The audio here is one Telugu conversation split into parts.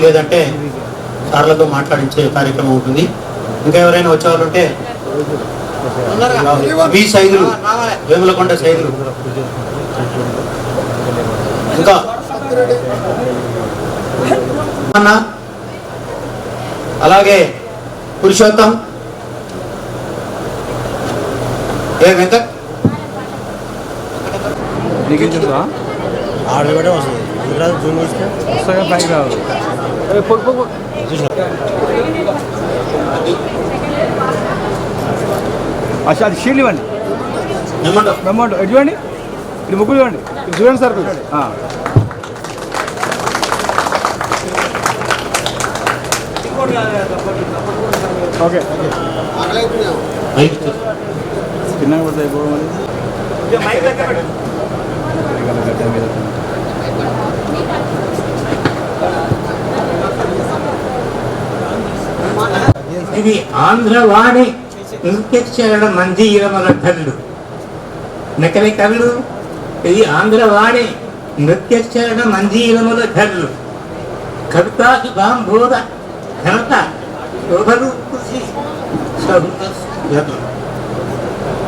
లేదంటే సార్లతో మాట్లాడించే కార్యక్రమం ఉంటుంది. ఇంకా ఎవరైనా వచ్చేవాళ్ళు ఉంటే మీ సైదులు, వేములకొండ సైదులు, ఇంకా అలాగే పురుషోత్తం, ఏ వెంకట్ ఆర్డర్ కూడా వస్తుంది. జూన్ వస్తే పైకి రావు. అచ్చా, అది షీల్డ్ ఇవ్వండి. అమౌంట్ ఎటు చూడండి, ఇది ముగ్గురు ఇవ్వండి. ఇది చూడండి సార్. ఓకే తిన్నాక పడితే అయిపోవడం. ఇది ఆంధ్రవాణి నృత్యక్షరణ మంజీరముల కళ్ళు నకలి కళ్ళు. ఇది ఆంధ్రవాణి నృత్యక్షరణ మంజీరముల కళ్ళు. కవితా శుభాంబోధ ఘనత శోభలు కృషి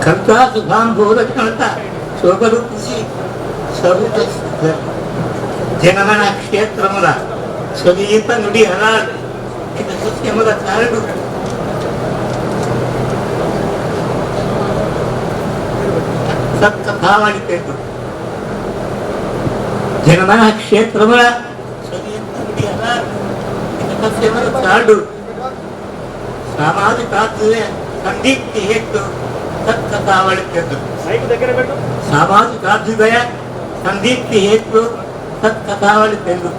కవితా శుభాంబోధ ఘనత శోభలు కృషి సరుత జనమన క్షేత్రముల స్వగీత నుడి హరాడు సత్యముల కారుడు సత్కథావళి పేరు జనమన క్షేత్రముల స్వగీత నుడి హరాడు సత్యముల కారుడు సామాజిక సందీప్తి హేతు సత్కథావళి పేరు సామాజికాభ్యుదయ సందీప్తి హేతు సత్కథావళి తెలుగు.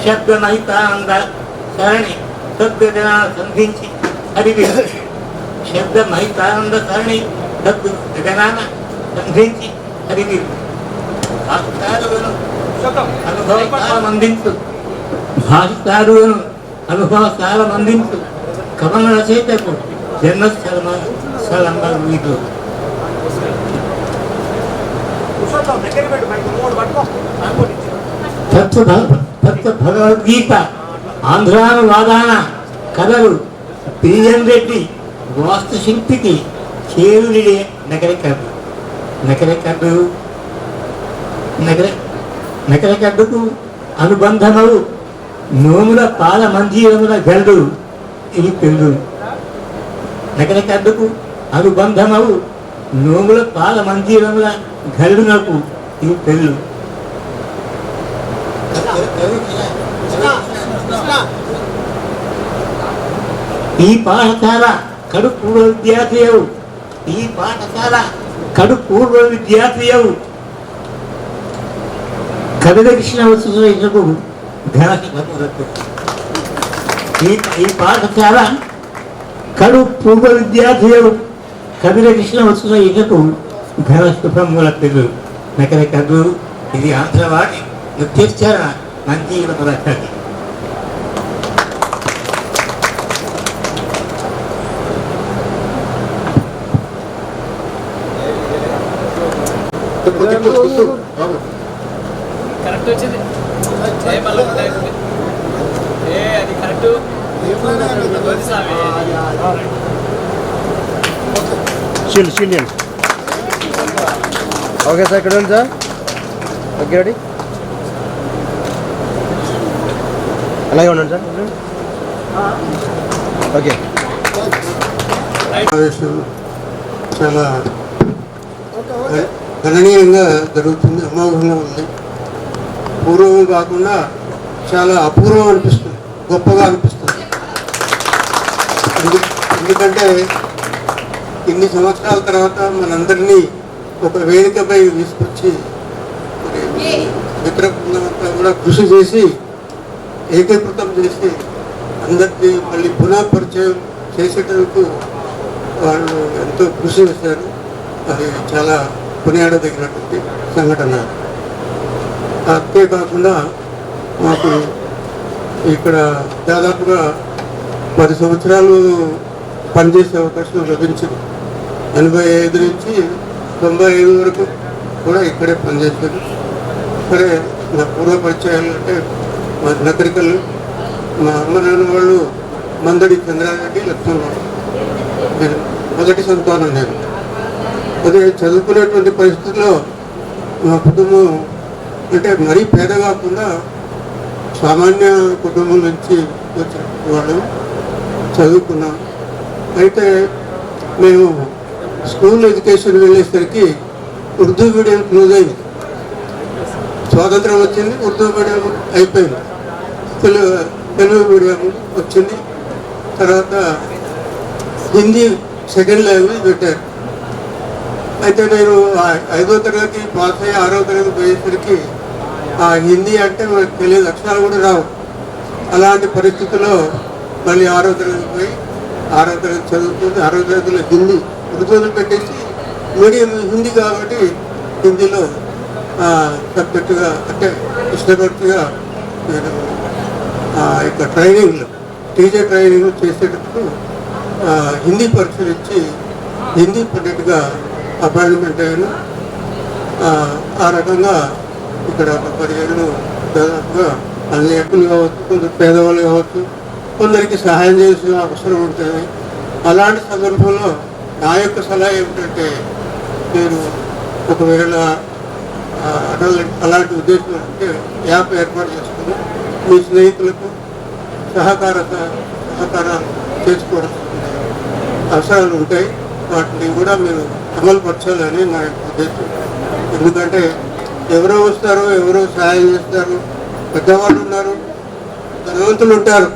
శబ్దమహితానంద సరణి సద్గజనాలు సంధించి హరివి. శబ్దమహితానంద సరణి సద్గజనాన సంధించి హరివి. అనుభవసారం అందించు భాషారులను అనుభవసారం అందించు కమల రచయితకు జన్మస్థలమ స్థలంగా వీరు. భగవద్గీత ఆంధ్రానువాదాన కథలు పిఎన్ రెడ్డి వాస్తుశిల్పికి చేరునిడే నగరకడ్డు. నగరకడ్డుకు అనుబంధమవు నోముల పాల మంజీరముల గల్డు. ఇది పెళ్ళు. నగరకడ్డుకు అనుబంధమవు నోముల పాల మంజీరముల గల్డునకు ఇది పెళ్ళు. ఈ పాఠశాల కడు పూర్వ విద్యార్థియవు. ఈ పాఠశాల కడు పూర్వ విద్యార్థియవు. కవిత కృష్ణ వస్తుకు ఈ పాఠశాల కడు పూర్వ విద్యార్థియవు. కవిత కృష్ణ వస్తుకు ఘన శుభముల పిల్లలు నకరకదు. ఇది ఆంధ్రవాణి నృత్యక్షర మంజీరముల కవి. కరెక్ట్ వచ్చింది. అది కరెక్ట్. ఓకే సార్, ఇక్కడ ఉంది సార్. Okay, ready. అలాగే ఉండండి సార్. ఓకే. చాలా గణనీయంగా జరుగుతుంది, అమోఘంగా ఉంది. పూర్వం కాకుండా చాలా అపూర్వం అనిపిస్తుంది, గొప్పగా అనిపిస్తుంది. ఎందుకంటే ఇన్ని సంవత్సరాల తర్వాత మనందరినీ ఒక వేదికపై తీసుకొచ్చి మిత్ర బృందమంతా కూడా కృషి చేసి ఏకీకృతం చేసి అందరికీ మళ్ళీ పునః పరిచయం చేసేటందుకు వాళ్ళు ఎంతో కృషి చేశారు. అది చాలా కొనియాడదగినటువంటి సంఘటన. అంతేకాకుండా మాకు ఇక్కడ దాదాపుగా 10 సంవత్సరాలు పనిచేసే అవకాశం లభించింది. 85 నుంచి 95 వరకు కూడా ఇక్కడే పనిచేశారు. సరే, నా పూర్వ పరిచయాలు అంటే మా నగరికలు మా అమ్మ నాన్న వాళ్ళు మందడి చంద్రారెడ్డి లక్ష్మణరావు. నేను మొదటి సంతానం. నేను అదే చదువుకునేటువంటి పరిస్థితుల్లో మా కుటుంబం అంటే మరీ పేద కాకుండా సామాన్య కుటుంబం నుంచి వచ్చిన వాళ్ళు చదువుకున్నాం. అయితే మేము స్కూల్ ఎడ్యుకేషన్ వెళ్ళేసరికి ఉర్దూ మీడియం క్లోజ్ అయింది. స్వాతంత్రం వచ్చింది, ఉర్దూ మీడియం అయిపోయింది, తెలుగు మీడియం వచ్చింది. తర్వాత హిందీ సెకండ్ లాంగ్వేజ్ పెట్టారు. అయితే నేను 5వ తరగతి పాస్ అయ్యి 6వ తరగతి పోయేసరికి ఆ హిందీ అంటే మనకు తెలియదు, అక్షరాలు కూడా రావు. అలాంటి పరిస్థితుల్లో మళ్ళీ 6వ తరగతి పోయి 6వ తరగతి చదువుతుంది. 6వ తరగతిలో హిందీ ఉర్దూలు పెట్టేసి మీడియం హిందీ కాబట్టి హిందీలో సబ్జెక్టుగా అంటే ఇష్టపడుతుగా నేను యొక్క ట్రైనింగ్లో టీచర్ ట్రైనింగ్ చేసేటప్పుడు హిందీ పరీక్షలు ఇచ్చి హిందీ పండిట్గా అపాయింట్మెంట్ అయ్యాను. ఆ రకంగా ఇక్కడ ఒక 10 ఏళ్ళు దాదాపుగా అన్ని ఎక్కులు కావచ్చు, కొందరు పేదవాళ్ళు కావచ్చు, కొందరికి సహాయం చేసిన అవసరం ఉంటుంది. అలాంటి సందర్భంలో నా యొక్క సలహా ఏమిటంటే, నేను ఒకవేళ అలాంటి ఉద్దేశం అంటే యాప్ ఏర్పాటు చేసుకుని మీ స్నేహితులకు సహకారాలు చేసుకోవడం అవసరాలు ఉంటాయి. వాటిని కూడా మీరు అమలుపరచాలని నా యొక్క ఉద్దేశం. ఎందుకంటే ఎవరో వస్తారు, ఎవరో సహాయం చేస్తారు, పెద్దవాళ్ళు ఉన్నారు, ధనవంతులు ఉంటారు,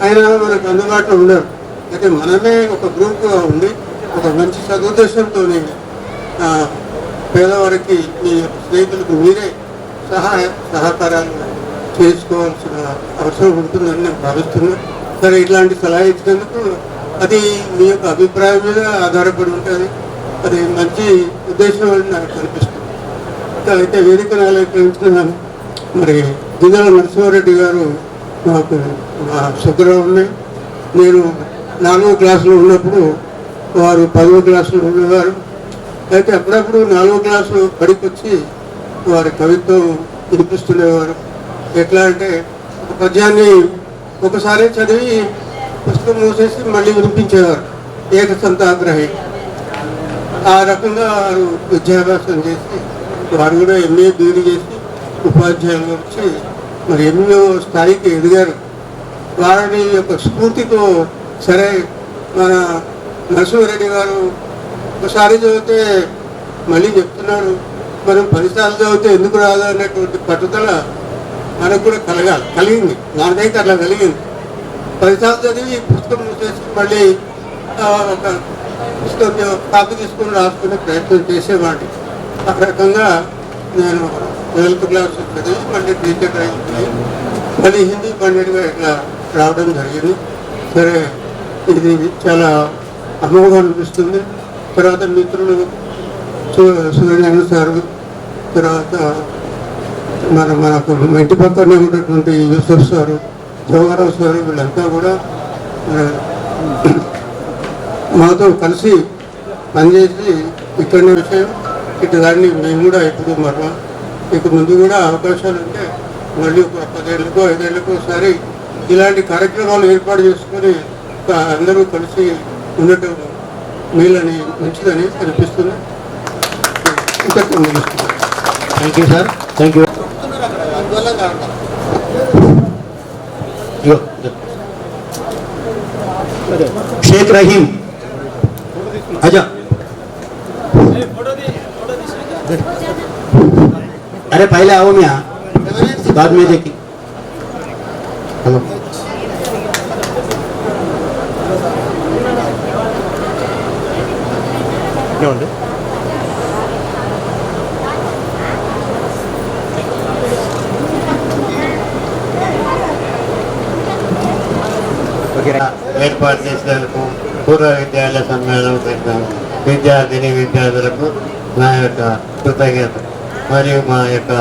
అయినా మనకు అందుబాటులో ఉండరు. అయితే మనమే ఒక గ్రూప్గా ఉండి ఒక మంచి సదుద్దేశంతో పేదవారికి మీ స్నేహితులకు మీరే సహకారాలు చేసుకోవాల్సిన అవసరం ఉంటుందని నేను భావిస్తున్నాను. సరే, ఇట్లాంటి సలహా ఇచ్చినందుకు అది మీ యొక్క అభిప్రాయం మీద ఆధారపడి ఉంటుంది. అది మంచి ఉద్దేశం అని నాకు కనిపిస్తుంది. అయితే వేదికను అలంకరించిన మరి గిన్నెల నరసింహారెడ్డి గారు నాకు మా సుగ్రహం ఉన్నాయి. నేను 4వ క్లాసులో ఉన్నప్పుడు వారు 10వ క్లాసులో ఉండేవారు. అయితే అప్పుడప్పుడు 4వ క్లాసు బడికి వచ్చి వారి కవిత్వం వినిపిస్తుండేవారు. ఎట్లా అంటే ఒక పద్యాన్ని ఒకసారి చదివి పుస్తకం మూసేసి మళ్ళీ వినిపించేవారు, ఏకసంతాగ్రహి. ఆ రకంగా వారు విద్యాభ్యాసం చేసి వారు కూడా ఎంఏ బీఈడీ చేసి ఉపాధ్యాయులు వచ్చి మరి ఎన్నో స్థాయికి ఎదిగారు. వారిని యొక్క స్ఫూర్తితో సరే మన నరసింహారెడ్డి గారు ఒకసారి చదివితే మళ్ళీ చెప్తున్నాడు, మనం 10 సార్లు చదివితే ఎందుకు రాదు అనేటువంటి పట్టుదల మనకు కూడా కలిగింది. నాకైతే అట్లా కలిగింది. 10 సార్లు చదివి పుస్తకం చేసి మళ్ళీ ఒక పుస్తకం కాపీ తీసుకుని రాసుకునే ప్రయత్నం చేసేవాడిని. ఆ రకంగా నేను 12th క్లాస్ చదివి మళ్ళీ టీచర్ అయింది, మళ్ళీ హిందీ పండిట్గా ఇట్లా రావడం జరిగింది. సరే, ఇది చాలా అమోఘంగా అనిపిస్తుంది. తర్వాత మిత్రులు సూర్యనారాయణ సారు, తర్వాత మనకు ఇంటి పక్కనే ఉన్నటువంటి యూసఫ్ సారు, జవహరావు సారు, వీళ్ళంతా కూడా మాతో కలిసి పనిచేసి ఇక్కడనే విషయం ఇటు దాన్ని మేము కూడా ఎప్పుడు మరలా ఇక ముందు కూడా అవకాశాలు ఉంటే మళ్ళీ ఒక 10 ఏళ్ళకో 5 ఏళ్ళకో ఒకసారి ఇలాంటి కార్యక్రమాలు ఏర్పాటు చేసుకొని అందరూ కలిసి ఉండటం మేలని మంచిదని అనిపిస్తుంది. Thank you sir, thank you. Sheikh Rahim आजा. अरे पहले आओ, मैं बाद में देखी. हेलो, क्या होता है? ఏర్పాటు చేసినందుకు పూర్వ విద్యాలయ సమ్మేళనం పెట్టిన విద్యార్థులకు నా యొక్క కృతజ్ఞత. మరియు మా యొక్క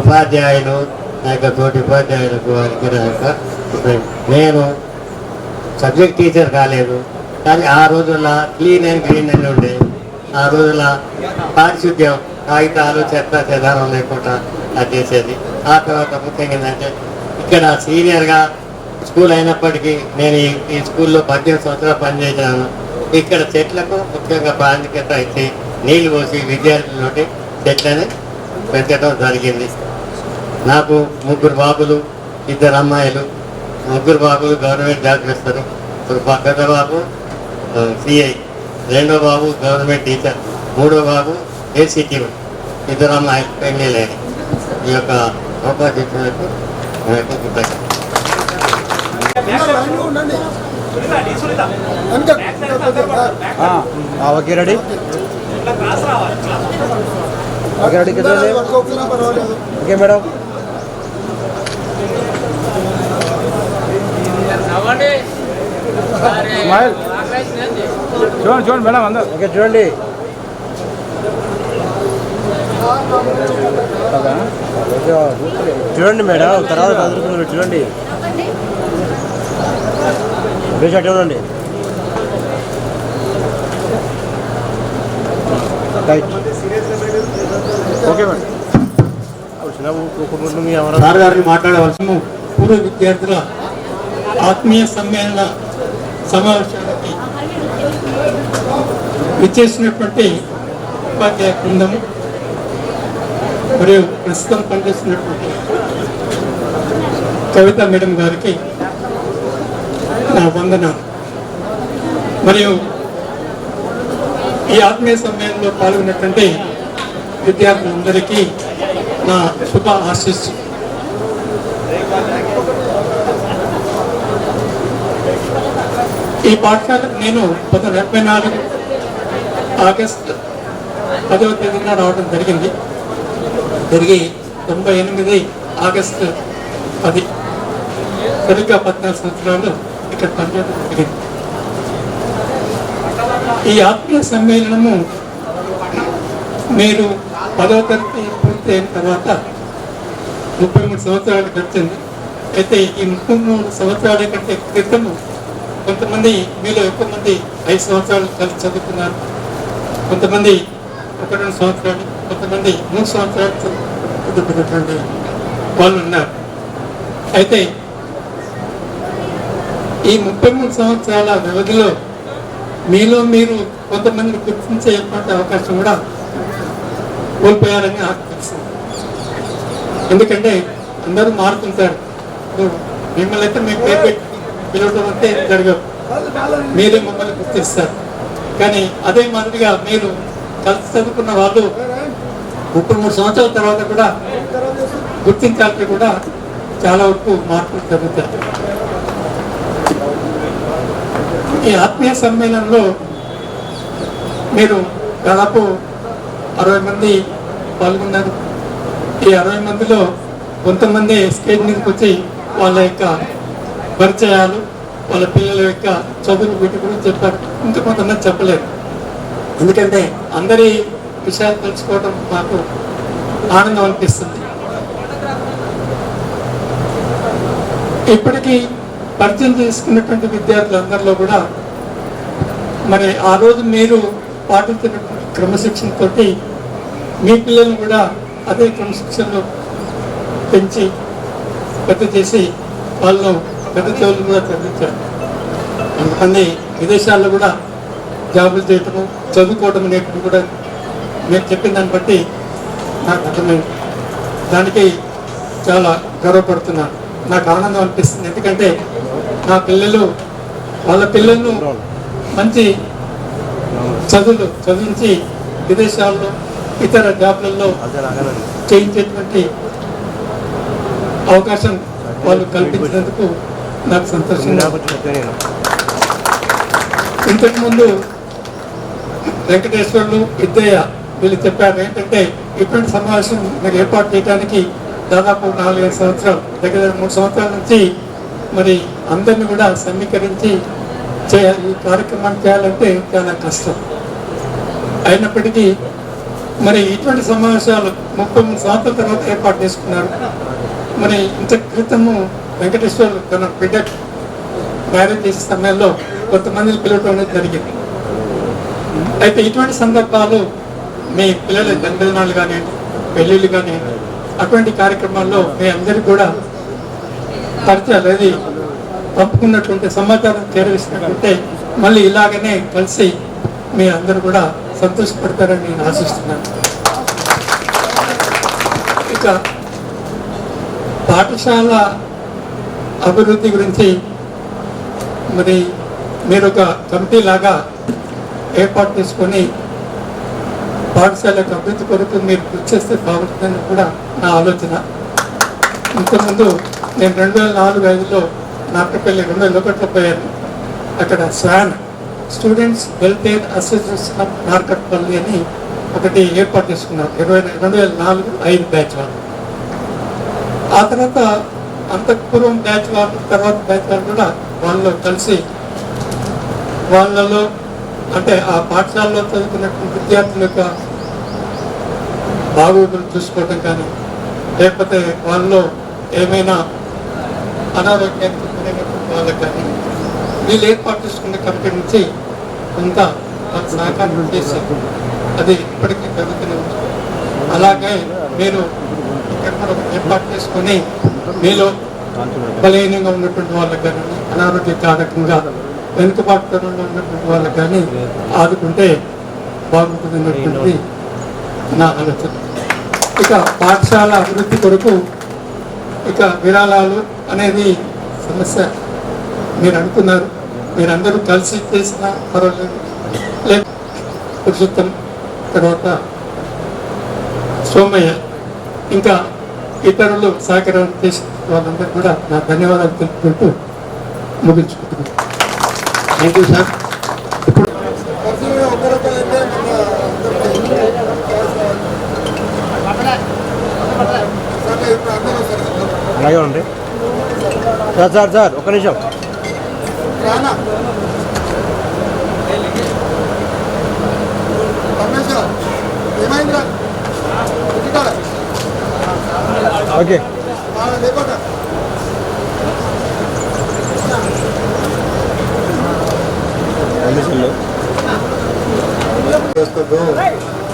ఉపాధ్యాయులు, నా యొక్క తోటి ఉపాధ్యాయులకు వారికి నా యొక్క నేను సబ్జెక్ట్ టీచర్ కాలేదు, కానీ ఆ రోజుల్లో క్లీన్ అండ్ గ్రీన్ అని ఉండే. ఆ రోజుల్లో పారిశుద్ధ్యం, కాగితాలు చెత్త చెదారం లేకుండా అది చేసేది. ఆ తర్వాత ముఖ్యంగా ఏంటంటే ఇక్కడ సీనియర్గా స్కూల్ అయినప్పటికీ నేను ఈ స్కూల్లో 18 సంవత్సరాలు పనిచేశాను. ఇక్కడ చెట్లకు ముఖ్యంగా ప్రాముఖ్యత ఇచ్చి నీళ్లు పోసి విద్యార్థులతోటి చెట్లని పెంచడం జరిగింది. నాకు 3 బాబులు, 2 అమ్మాయిలు. 3 బాబులు గవర్నమెంట్ జాబ్ చేస్తారు. ఒక పెద్ద బాబు సిఐ, 2వ బాబు గవర్నమెంట్ టీచర్, 3వ బాబు ఏసీటీ. 2 అమ్మాయిలు పెళ్లి లేని. ఈ యొక్క అవకాశం ఇచ్చినందుకు కృతజ్ఞతలు. Okay ready okay ready okay madam. Smile చూడండి చూడండి మేడం అందరూ ఓకే చూడండి. చూడండి మేడం తర్వాత చూడండి చూడండి ఓకే మేడం. సార్ గారిని మాట్లాడవలసిన పూర్వ విద్యార్థుల ఆత్మీయ సమ్మేళన సమావేశానికి విచ్చేసినటువంటి ఉపాధ్యాయ బృందం మరియు ప్రస్తుతం పనిచేస్తున్నటువంటి కవిత మేడం గారికి నా వందనాలు. మరియు ఈ ఆత్మీయ సమ్మేళనంలో పాల్గొన్నటువంటి విద్యార్థులందరికీ నా శుభ ఆశీస్సులు. ఈ పాఠశాలకు నేను 1974 ఆగస్టు 10వ తేదీన రావడం జరిగింది. తిరిగి 98 ఆగస్టు 10 సరిగ్గా 14 సంవత్సరాలు ఇక్కడ పనిచేయడం జరిగింది. ఈ ఆత్మీయ సమ్మేళనము మీరు 10వ తరగతి పూర్తి అయిన తర్వాత 33 సంవత్సరాలు గడిచింది. అయితే ఈ 33 సంవత్సరాల కంటే క్రితము కొంతమంది మీలో ఎక్కువ మంది 5 సంవత్సరాలు కలిసి చదువుతున్నారు, కొంతమంది 1-2 సంవత్సరాలు, కొంతమంది 3 సంవత్సరాలు చదువుతున్నటువంటి వాళ్ళు ఉన్నారు. అయితే ఈ 33 సంవత్సరాల వ్యవధిలో మీలో మీరు కొంతమంది గుర్తించేటువంటి అవకాశం కూడా కోల్పోయారని నాకు తెలుసు. ఎందుకంటే అందరూ మారుతుంటారు. మిమ్మల్ని అయితే మేము పేరు పెట్టి పిలవడం అంటే జరగదు, మీరే మమ్మల్ని గుర్తిస్తారు. కానీ అదే మాదిరిగా మీరు కలిసి చదువుకున్న వాళ్ళు 33 సంవత్సరాల తర్వాత కూడా గుర్తించాలంటే కూడా చాలా వరకు మార్పులు జరుగుతాయి. ఈ ఆత్మీయ సమ్మేళనంలో మీరు దాదాపు 60 మంది పాల్గొన్నారు. ఈ 60 మందిలో కొంతమంది స్టేజ్ మీదకి వచ్చి వాళ్ళ యొక్క పరిచయాలు, వాళ్ళ పిల్లల యొక్క చదువు వీటి గురించి చెప్పారు. ఇంకా కొంతమంది చెప్పలేదు. ఎందుకంటే అందరి విషయాలు తెలుసుకోవడం మాకు ఆనందం అనిపిస్తుంది. ఇప్పటికీ పరిచయం చేసుకున్నటువంటి విద్యార్థులందరిలో కూడా మరి ఆ రోజు మీరు పాటించినటువంటి క్రమశిక్షణతో మీ పిల్లలను కూడా అదే క్రమశిక్షణలో పెంచి పెద్ద చేసి వాళ్ళు పెద్ద చదువులు కూడా చదివించారు. కొంతమంది విదేశాల్లో కూడా జాబులు చేయటము, చదువుకోవడం అనేటివి కూడా మీరు చెప్పిన దాన్ని బట్టి నాకు అర్థమైంది. దానికి చాలా గర్వపడుతున్నాను. నాకు ఆనందం అనిపిస్తుంది. ఎందుకంటే నా పిల్లలు వాళ్ళ పిల్లలను మంచి చదువులు చదివించి విదేశాల్లో ఇతర జాబ్లలో చేయించేటువంటి అవకాశం వాళ్ళు కల్పించినందుకు నాకు సంతోషంగా. ఇంతకుముందు వెంకటేశ్వర్లు, విద్యయ్య వీళ్ళు చెప్పారు ఏంటంటే ఇటువంటి సమావేశం నాకు ఏర్పాటు చేయడానికి దాదాపు 4-5 సంవత్సరాలు, దగ్గర 3 సంవత్సరాల నుంచి మరి అందరినీ కూడా సమీకరించి ఈ కార్యక్రమాన్ని చేయాలంటే చాలా కష్టం. అయినప్పటికీ మరి ఇటువంటి సమావేశాలు 33 సంవత్సరాల తర్వాత ఏర్పాటు చేసుకున్నారు. మరి ఇంత క్రితము వెంకటేశ్వర్లు తన బిడ్డ మ్యారేజ్ చేసే సమయంలో కొంతమందిని పిలవటం అనేది జరిగింది. అయితే ఇటువంటి సందర్భాలు మీ పిల్లల జన్మదినాలు కానివ్వండి, పెళ్ళిళ్ళు కానివ్వండి, అటువంటి కార్యక్రమాల్లో మీ అందరికీ కూడా పరిచయాలు అది పంపుకున్నటువంటి సమాచారం చేరవేసినట్టుంటే మళ్ళీ ఇలాగనే కలిసి మీ అందరూ కూడా సంతోషపడతారని నేను ఆశిస్తున్నాను. ఇక పాఠశాల అభివృద్ధి గురించి మరి మీరు ఒక కమిటీ లాగా ఏర్పాటు చేసుకొని పాఠశాల యొక్క అభివృద్ధి కొరకు మీరు కృషి చేస్తే బాగుంటుందని కూడా నా ఆలోచన. ఇంతకుముందు నేను 2004-05లో నాటపల్లి 2001లో పోయాను. అక్కడ swan students welfare association of Narketpally అని ఒకటి ఏర్పాటు చేసుకున్నారు 2004-05 బ్యాచ్ వాళ్ళు. ఆ తర్వాత అంతఃపూర్వం బ్యాచ్ వాళ్ళు, తర్వాత బ్యాచ్ వాళ్ళు కూడా వాళ్ళలో కలిసి వాళ్ళలో అంటే ఆ పాఠశాలలో చదువుకున్నటువంటి విద్యార్థుల యొక్క బాగోగులు చూసుకోవడం కానీ, లేకపోతే వాళ్ళలో ఏమైనా అనారోగ్యానికి గురైనటువంటి వాళ్ళకి కానీ వీళ్ళు ఏర్పాటు చేసుకునే కమిటీ నుంచి కొంత సహకారం చేసి అది ఇప్పటికీ జరుగుతూనే ఉంది. అలాగే మీరు ఇక్కడ కూడా ఏర్పాటు చేసుకొని మీలో బలహీనంగా ఉన్నటువంటి వాళ్ళకి కానీ, అనారోగ్య కారకంగా వెనుకబాటుతనంగా ఉన్నటువంటి వాళ్ళకి కానీ ఆదుకుంటే బాగుంటుంది అన్నటువంటిది నా ఆలోచన. ఇక పాఠశాల అభివృద్ధి కొరకు ఇక విరాళాలు అనేది సమస్య మీరు అనుకున్నారు. మీరందరూ కలిసి చేసిన పర్వాలేదు. లేదు పురుషోత్తం, తర్వాత సోమయ్య, ఇంకా ఇతరులు సహకారం చేసిన వాళ్ళందరూ కూడా నా ధన్యవాదాలు తెలుపుకుంటూ ముగించుకుంటున్నాను. Thank you sir. అలాగే ఉండి సార్ ఒక్క నిమిషం. ఓకే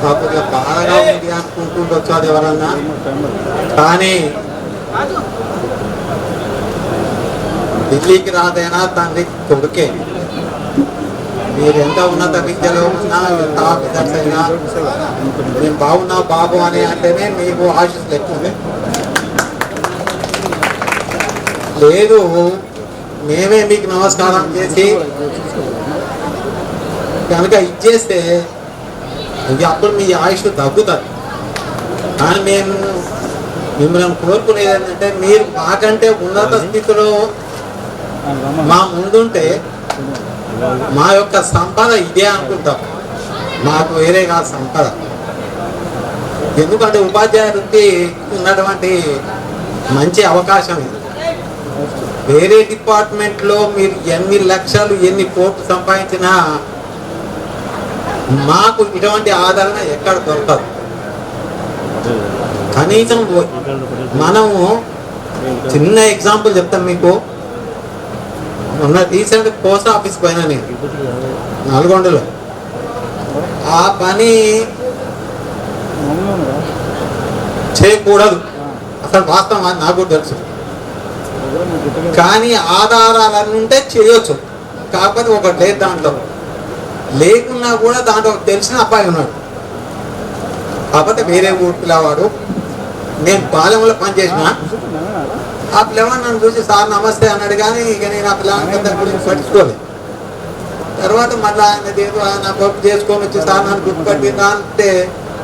కాకపోతే బాగా ఉంది అనుకుంటుండొచ్చు అది ఎవరన్నా, కానీ ఢిల్లీకి రాదైనా తండ్రి కొడుకే. మీరు ఎంత ఉన్నత విద్యలో ఉన్నా, ఎంత ఆఫీసర్స్ అయినా, నేను బాగున్నా బాబు అని అంటేనే మీకు ఆశీస్సులు ఎక్కువ. లేదు మేమే మీకు నమస్కారం చేసి కనుక ఇచ్చేస్తే ఇంక అప్పుడు మీ ఆయుష్ తగ్గుతుంది. కానీ మేము మిమ్మల్ని కోరుకునేది ఏంటంటే మీరు మాకంటే ఉన్నత స్థితిలో మా ముందుంటే మా యొక్క సంపద ఇదే అనుకుంటాం, మాకు వేరే కాదు సంపద. ఎందుకంటే ఉపాధ్యాయుడికి ఉన్నటువంటి మంచి అవకాశం ఇది. వేరే డిపార్ట్మెంట్లో మీరు ఎన్ని లక్షలు ఎన్ని కోట్లు సంపాదించినా మాకు ఇటువంటి ఆదరణ ఎక్కడ దొరకదు. కనీసం మనము చిన్న ఎగ్జాంపుల్ చెప్తాం మీకు. మొన్న రీసెంట్ పోస్ట్ ఆఫీస్ పైన నేను నల్గొండలో ఆ పని చేయకూడదు అసలు, వాస్తవం అది నాకు కూడా తెలుసు. కానీ ఆధారాలన్నీ ఉంటే చేయొచ్చు. కాకపోతే ఒకటి లేదు దాంట్లో, లేకున్నా కూడా దాంట్లో తెలిసిన అబ్బాయి ఉన్నాడు. కాకపోతే వేరే ఊరు పిల్లవాడు. నేను పాలెంలో పనిచేసిన ఆ పిల్లవాడు నన్ను చూసి సార్ నమస్తే అన్నాడు. కానీ ఇక నేను ఆ పిల్లవాడి గురించి పట్టించుకోలేదు. తర్వాత మళ్ళీ ఆయన నా కొడుకు చేసుకొని వచ్చి సార్ నన్ను గుర్తుపట్టిందా అంటే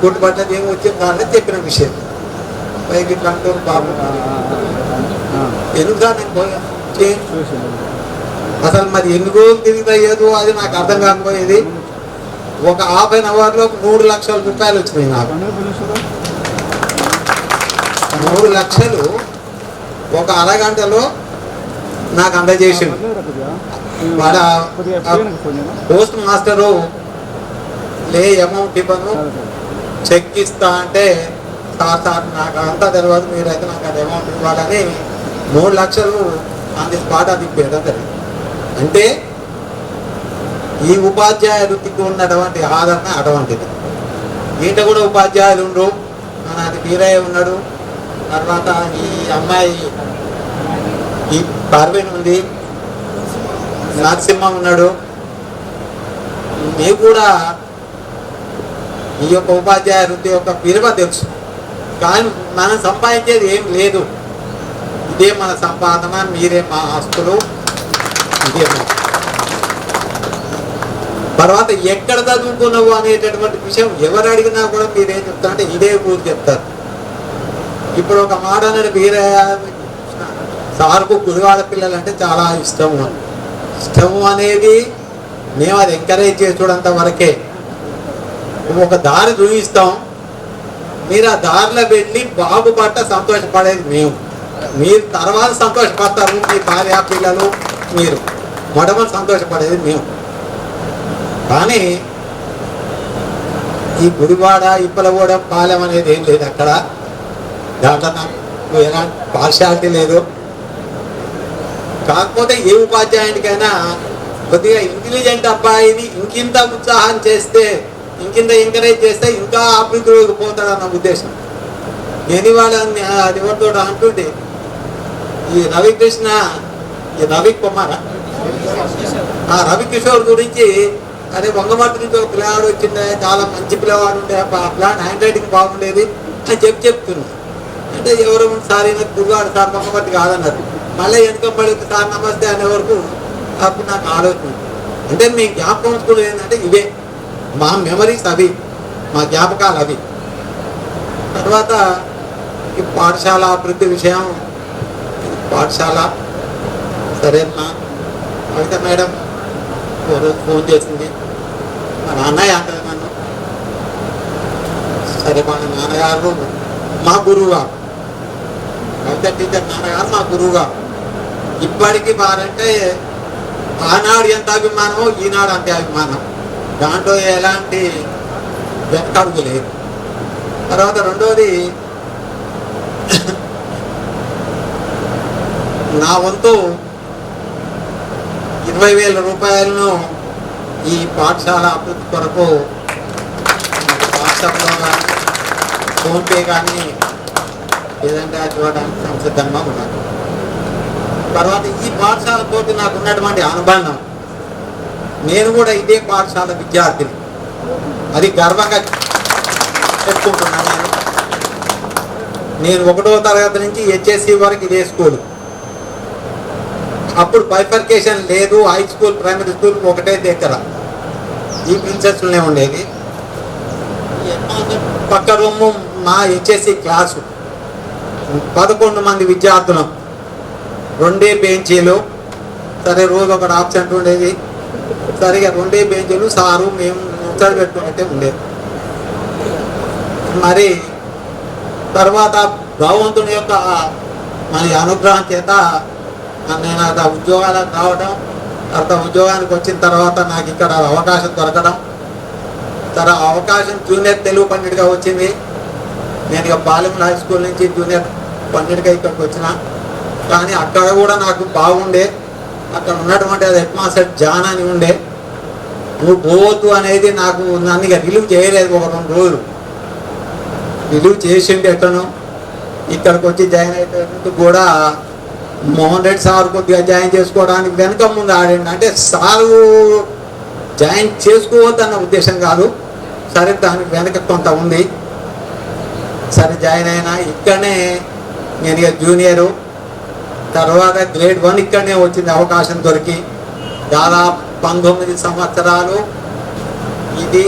గుర్తుపట్టలేదు, ఏమి వచ్చింది అంటే చెప్పిన విషయం. పైకి ఇట్లా అంటారు బాబు, ఎందుకు సార్ నేను పోయి అసలు మరి ఎన్ని రోజులు తిరిగిపోయేదో అది నాకు అర్థం కాకపోయేది. ఒక ½ అవర్లో 3 లక్షల రూపాయలు వచ్చినాయి నాకు. 3 లక్షలు ఒక అరగంటలో నాకు అందజేసింది. వాడ పోస్ట్ మాస్టరు లే అమౌంట్ ఇవ్వను చెక్ ఇస్తా అంటే సార్ నాకు అంతా తెలియదు, మీరైతే నాకు అది అమౌంట్ ఇవ్వాలని 3 లక్షలు అంది స్పాట్ అది ఇప్పేది. అంటే ఈ ఉపాధ్యాయ వృత్తికి ఉన్నటువంటి ఆదరణ అటువంటిది. ఈట కూడా ఉపాధ్యాయులు ఉండరు. అది వీరయ్య ఉన్నాడు, తర్వాత ఈ అమ్మాయి ఈ పర్వీన్ ఉంది, నరసింహ ఉన్నాడు. మీకు కూడా ఈ యొక్క ఉపాధ్యాయ వృత్తి యొక్క విలువ తెలుసు. కానీ మనం సంపాదించేది ఏం లేదు. ఇదే మన సంపాదన, మీరే మా ఆస్తులు. ఇదే తర్వాత ఎక్కడ చదువుకున్నావు అనేటటువంటి విషయం ఎవరు అడిగినా కూడా మీరేం చెప్తారంటే ఇదే ఊరు చెప్తారు. ఇప్పుడు ఒక మాట అన్నాడు, మీరే సార్కు గుడివాడ పిల్లలు అంటే చాలా ఇష్టము అనేది మేము అది ఎంకరేజ్ చేసుడంత వరకే. ఒక దారి చూపిస్తాం, మీరు ఆ దారిలో వెళ్ళి బాగుపడ్డ సంతోషపడేది మేము. మీరు తర్వాత సంతోషపడతారు, మీ భార్య పిల్లలు, మీరు మొదట సంతోషపడేది మేము. కానీ ఈ గుడివాడ ఇప్పలగూడ పాలెం అనేది ఏం లేదు అక్కడ. దాంట్లో నాకు ఎలాంటి పార్షాలిటీ లేదు. కాకపోతే ఏ ఉపాధ్యాయునికైనా కొద్దిగా ఇంటెలిజెంట్ అబ్బాయిని ఇంకింత ఉత్సాహం చేస్తే, ఇంకింత ఎంకరేజ్ చేస్తే ఇంకా అభివృద్ధిలోకి పోతాడన్న ఉద్దేశం. నేను వాళ్ళ అది ఎవరితో అంటుండే, ఈ రవికృష్ణ, ఈ రవికుమార్, ఆ రవికిషోర్ గురించి, అదే వంగమట్టి నుంచి ఒక పిల్లవాడు వచ్చిండే, చాలా మంచి పిల్లవాడు ఉండే, ఆ పిల్లాడి హ్యాండ్ రైటింగ్ బాగుండేది అని చెప్తున్నా. అంటే ఎవరు సార్ గురువాడు సార్ వంగమట్టి కాదన్నారు. మళ్ళీ వెనుకబడి సార్ నమస్తే అనే వరకు అప్పుడు నాకు ఆలోచన. అంటే మీ జ్ఞాపకం ఉంచుకునేది ఏంటంటే ఇవే మా మెమరీస్, అవి మా జ్ఞాపకాలు అవి. తర్వాత ఈ పాఠశాల అభివృద్ధి విషయం, పాఠశాల సరేనా కవిత మేడం రోజు ఫోన్ చేసింది. మా నాన్నయ్య అంటారు నన్ను. సరే, మా నాన్నగారు మా గురువుగారు, కవిత టీచర్ నాన్నగారు మా గురువుగారు. ఇప్పటికీ వారంటే ఆనాడు ఎంత అభిమానమో ఈనాడు అంతే అభిమానం. దాంట్లో ఎలాంటి వెనకడుగు లేదు. తర్వాత రెండోది, నా వంతు 20,000 రూపాయలను ఈ పాఠశాల అభివృద్ధి కొరకు వాట్సాప్లో కానీ ఫోన్పే కానీ ఏదంటే అది చూడడానికి సంసిద్ధంగా ఉన్నాను. తర్వాత ఈ పాఠశాలతో నాకు ఉన్నటువంటి అనుబంధం, నేను కూడా ఇదే పాఠశాల విద్యార్థిని, అది గర్వంగా చెప్పుకుంటున్నాను. నేను 1వ తరగతి నుంచి HSC వరకు ఇదే స్కూల్. అప్పుడు బైఫర్కేషన్ లేదు, హై స్కూల్ ప్రైమరీ స్కూల్ ఒకటే దగ్గర, ఈ ప్రిన్సెస్లోనే ఉండేది. పక్క రూము మా HSC క్లాసు, 11 మంది విద్యార్థులం, 2 బెంచీలు. సరే, రోజు ఒకటి ఆబ్సెంట్ ఉండేది. సరిగా 2 బెంచీలు, సారు మేము ముచ్చట పెట్టుకుంటే ఉండేది. మరి తర్వాత భగవంతుని యొక్క మన అనుగ్రహం చేత నేను అక్కడ ఉద్యోగాలకు రావడం, తర్వాత ఉద్యోగానికి వచ్చిన తర్వాత నాకు ఇక్కడ అవకాశం దొరకడం, తర్వాత అవకాశం జూనియర్ తెలుగు పండిట్గా వచ్చింది. నేను ఇక పాలెం హై స్కూల్ నుంచి జూనియర్ పండిట్గా ఇక్కడికి వచ్చిన. కానీ అక్కడ కూడా నాకు బాగుండే. అక్కడ ఉన్నటువంటి అది హెడ్ మాస్టర్ జాన్ అని ఉండే. నువ్వు పోవద్దు అనేది నాకు, నన్ను ఇక రిలీవ్ చేయలేదు. ఒక 2 రోజులు రిలీవ్ చేసిండే ఎట్లను. ఇక్కడికి వచ్చి జాయిన్ అయితే కూడా మోహన్ రెడ్డి సార్ కొద్దిగా జాయిన్ చేసుకోవడానికి వెనక ముందు ఆడండి. అంటే సారు జాయిన్ చేసుకోవద్దన్న ఉద్దేశం కాదు, సరే దానికి వెనక కొంత ఉంది. సరే జాయిన్ అయినా. ఇక్కడనే నేను ఇక జూనియరు, తర్వాత గ్రేడ్ 1 ఇక్కడనే వచ్చింది అవకాశం దొరికి. దాదాపు 19 సంవత్సరాలు ఇది,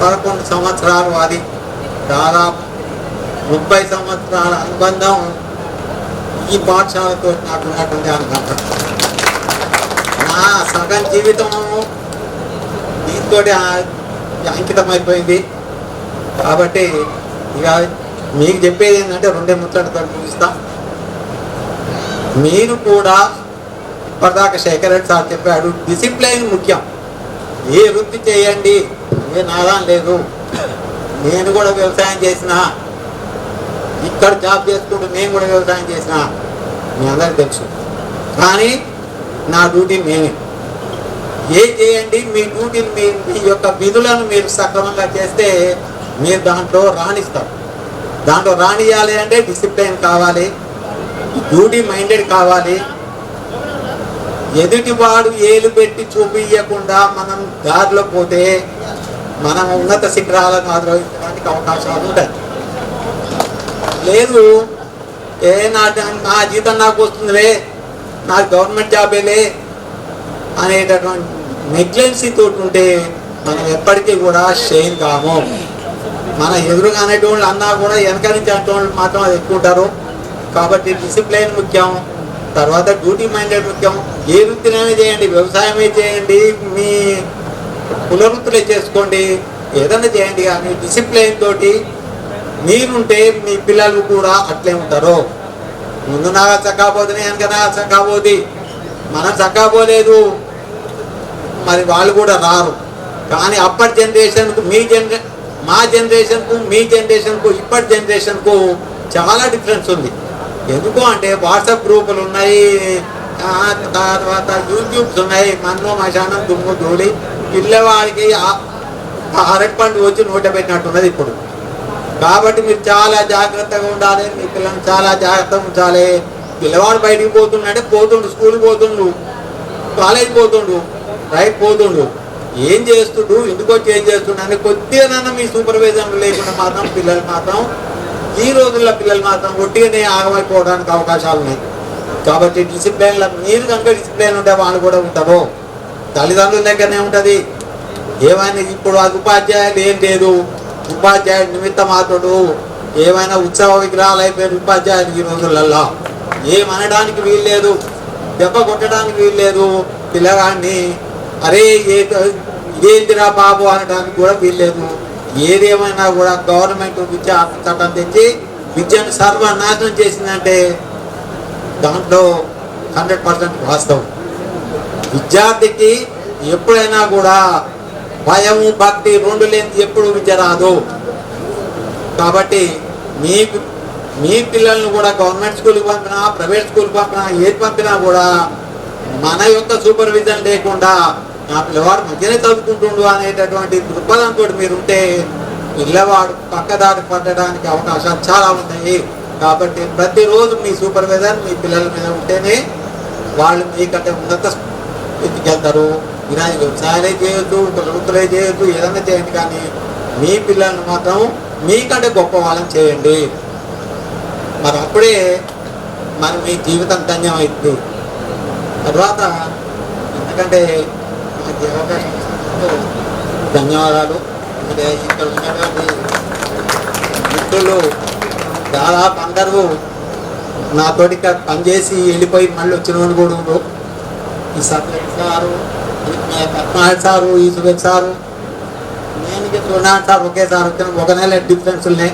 11 సంవత్సరాలు అది, దాదాపు 30 సంవత్సరాల అనుబంధం ఈ పాఠశాలతో నాకు ఉన్నటువంటి అనుబంధం. నా సగం జీవితం దీంతో అంకితమైపోయింది. కాబట్టి ఇక మీకు చెప్పేది ఏంటంటే 2 ముచ్చటతో ముగిస్తా. మీరు కూడా ఇప్పటిదాకా శేఖర్ రెడ్డి సార్ చెప్పాడు, డిసిప్లైన్ ముఖ్యం. ఏ వృత్తి చేయండి, ఏ నాదాం లేదు. నేను కూడా వ్యవసాయం చేసిన, ఇక్కడ జాబ్ చేసుకుంటూ నేను కూడా వ్యవసాయం చేసిన, మీ అందరికీ తెలుసు. కానీ నా డ్యూటీ నేనే. ఏ చేయండి, మీ డ్యూటీని మీ యొక్క విధులను మీరు సక్రమంగా చేస్తే మీరు దాంట్లో రాణిస్తారు. దాంట్లో రాణియాలి అంటే డిసిప్లైన్ కావాలి, డ్యూటీ మైండెడ్ కావాలి. ఎదుటివాడు ఏలు పెట్టి చూపించకుండా మనం దారిలో పోతే మనం ఉన్నత శిఖరాలను ఆరోహించడానికి అవకాశాలు ఉంటాయి. లేదు నా జీతం నాకు వస్తుందిలే, నాకు గవర్నమెంట్ జాబేలే అనేటటువంటి నెగ్లెన్సీ తోటి ఉంటే మనం ఎప్పటికీ కూడా షేర్ కాము. మన ఎదురుగా అనేటోళ్ళు అన్నా కూడా వెనక నుంచి అనేటోళ్ళు మాత్రం అది ఎక్కువ ఉంటారు. కాబట్టి డిసిప్లైన్ ముఖ్యం, తర్వాత డ్యూటీ మైండెడ్ ముఖ్యం. ఏ వృత్తినైనా చేయండి, వ్యవసాయమే చేయండి, మీ కులవృత్తులే చేసుకోండి, ఏదైనా చేయండి, కానీ డిసిప్లైన్ తోటి మీరుంటే మీ పిల్లలు కూడా అట్లే ఉంటారు. ముందు నాకు చక్కపోతేనే వెనక నాకు చక్కపోతే మనం చక్కపోలేదు, మరి వాళ్ళు కూడా రారు. కానీ అప్పటి జనరేషన్కు మా జనరేషన్కు మీ జనరేషన్కు ఇప్పటి జనరేషన్కు చాలా డిఫరెన్స్ ఉంది. ఎందుకు అంటే వాట్సాప్ గ్రూపులు ఉన్నాయి, తర్వాత యూట్యూబ్స్ ఉన్నాయి, మన్నో మశానం దుమ్ము ధూళి పిల్లవాడికి అరటి పండు వచ్చి నోట పెట్టినట్టున్నది ఇప్పుడు. కాబట్టి మీరు చాలా జాగ్రత్తగా ఉండాలి, మీ పిల్లల్ని చాలా జాగ్రత్తగా ఉంచాలి. పిల్లవాడు బయటికి పోతుండే పోతుండు, స్కూల్కి పోతుండు, కాలేజ్ పోతుండు, రైట్ పోతుండు, ఏం చేస్తుండు, ఇంటికి వచ్చి ఏం చేస్తుండు అని కొద్దిగానన్నా మీ సూపర్వైజన్ లేకుండా మాత్రం పిల్లలు మాత్రం ఈ రోజుల్లో పిల్లలు మాత్రం ఒట్టిగానే ఆగమైపోవడానికి అవకాశాలు ఉన్నాయి. కాబట్టి డిసిప్లైన్లో మీరు కనుక డిసిప్లైన్ ఉంటే వాళ్ళు కూడా ఉంటారు. తల్లిదండ్రుల దగ్గరనే ఉంటుంది. ఏమైనా ఇప్పుడు అది ఉపాధ్యాయులు ఏం లేదు, ఉపాధ్యాయుడు నిమిత్త మాత్రుడు, ఏమైనా ఉత్సవ విగ్రహాలు అయిపోయిన ఉపాధ్యాయులు ఈ రోజులలో ఏమనడానికి వీల్లేదు, దెబ్బ కొట్టడానికి వీల్లేదు, పిల్లగాడిని అరే ఇదేంటిరా బాబు అనడానికి కూడా వీల్లేదు. ఏదేమైనా కూడా గవర్నమెంట్ విద్యా చట్టం తెచ్చి విద్యను సర్వనాశనం చేసిందంటే దాంట్లో 100% వాస్తవం. విద్యార్థికి ఎప్పుడైనా కూడా భయము భక్తి రెండు లేని ఎప్పుడు విద్య రాదు. కాబట్టి మీ పిల్లల్ని కూడా గవర్నమెంట్ స్కూల్కి పంపినా ప్రైవేట్ స్కూల్కి పంపినా ఏది పంపినా కూడా మన యొక్క సూపర్విజన్ లేకుండా నా పిల్లవాడు మంచిగానే చదువుకుంటుండు అనేటటువంటి దృక్పథంతో మీరుంటే పిల్లవాడు పక్కదారి పట్టడానికి అవకాశాలు చాలా ఉంటాయి. కాబట్టి ప్రతిరోజు మీ సూపర్వైజర్ మీ పిల్లల మీద ఉంటేనే వాళ్ళు మీకంటే ఉన్నత స్థితికి వెళ్తారు. ఇలా వ్యవసాయాలే చేయొద్దు, వృత్తులే చేయొద్దు, ఏదైనా చేయండి, కానీ మీ పిల్లల్ని మాత్రం మీకంటే గొప్ప వాళ్ళని చేయండి. మరి అప్పుడే మరి మీ జీవితం ధన్యమైంది. తర్వాత ఎందుకంటే మనకి అవకాశం ధన్యవాదాలు. ఇక్కడ ఉన్నటువంటి మిత్రులు దాదాపు అందరూ నాతోటి ఇక్కడ పనిచేసి వెళ్ళిపోయి మళ్ళీ వచ్చిన వాళ్ళు కూడా ఉన్నారు. ఈ సత్యనారాయణ సారు, పద్మనాభ సారు, ఈ సురేష్ సారు, నేను సూర్యనారాయణ సార్ ఒకేసారి వచ్చిన 1 నెల డిఫరెన్స్ ఉన్నాయి.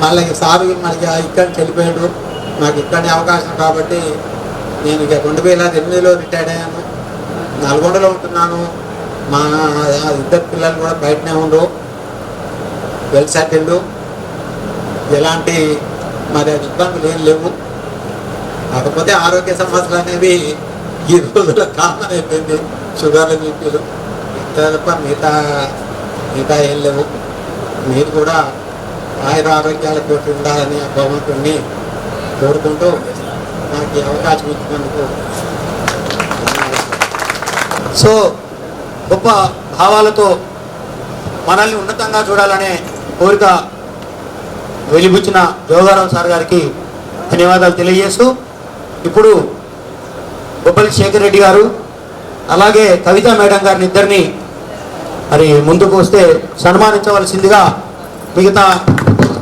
మళ్ళీ సారు మళ్ళీ ఇక్కడ వెళ్ళిపోయాడు. నాకు ఇక్కడనే అవకాశం కాబట్టి నేను ఇక 2008లో రిటైర్డ్ అయ్యాను. నల్గొండలో ఉంటున్నాను. మా 2 పిల్లలు కూడా బయటనే ఉండు, వెల్ సెటిల్డ్, ఎలాంటి మరి ఇబ్బందులు ఏం లేవు. కాకపోతే ఆరోగ్య సమస్యలు అనేవి ఈ రోజుల్లో కామన్ అయిపోయింది. షుగర్లు, బీపీలు తప్ప మిగతా ఏం లేవు. మీరు కూడా ఆరోగ్యాలతో ఉండాలని ఆ భగవంతుడిని కోరుకుంటూ నాకు ఈ అవకాశం ఇచ్చినందుకు. సో గొప్ప భావాలతో మనల్ని ఉన్నతంగా చూడాలనే కోరిక వెలిబుచ్చిన జోగారావు సార్ గారికి ధన్యవాదాలు తెలియజేస్తూ, ఇప్పుడు బొబ్బలి శేఖర్ రెడ్డి గారు అలాగే కవిత మేడం గారిని ఇద్దరిని మరి ముందుకు వస్తే సన్మానించవలసిందిగా మిగతా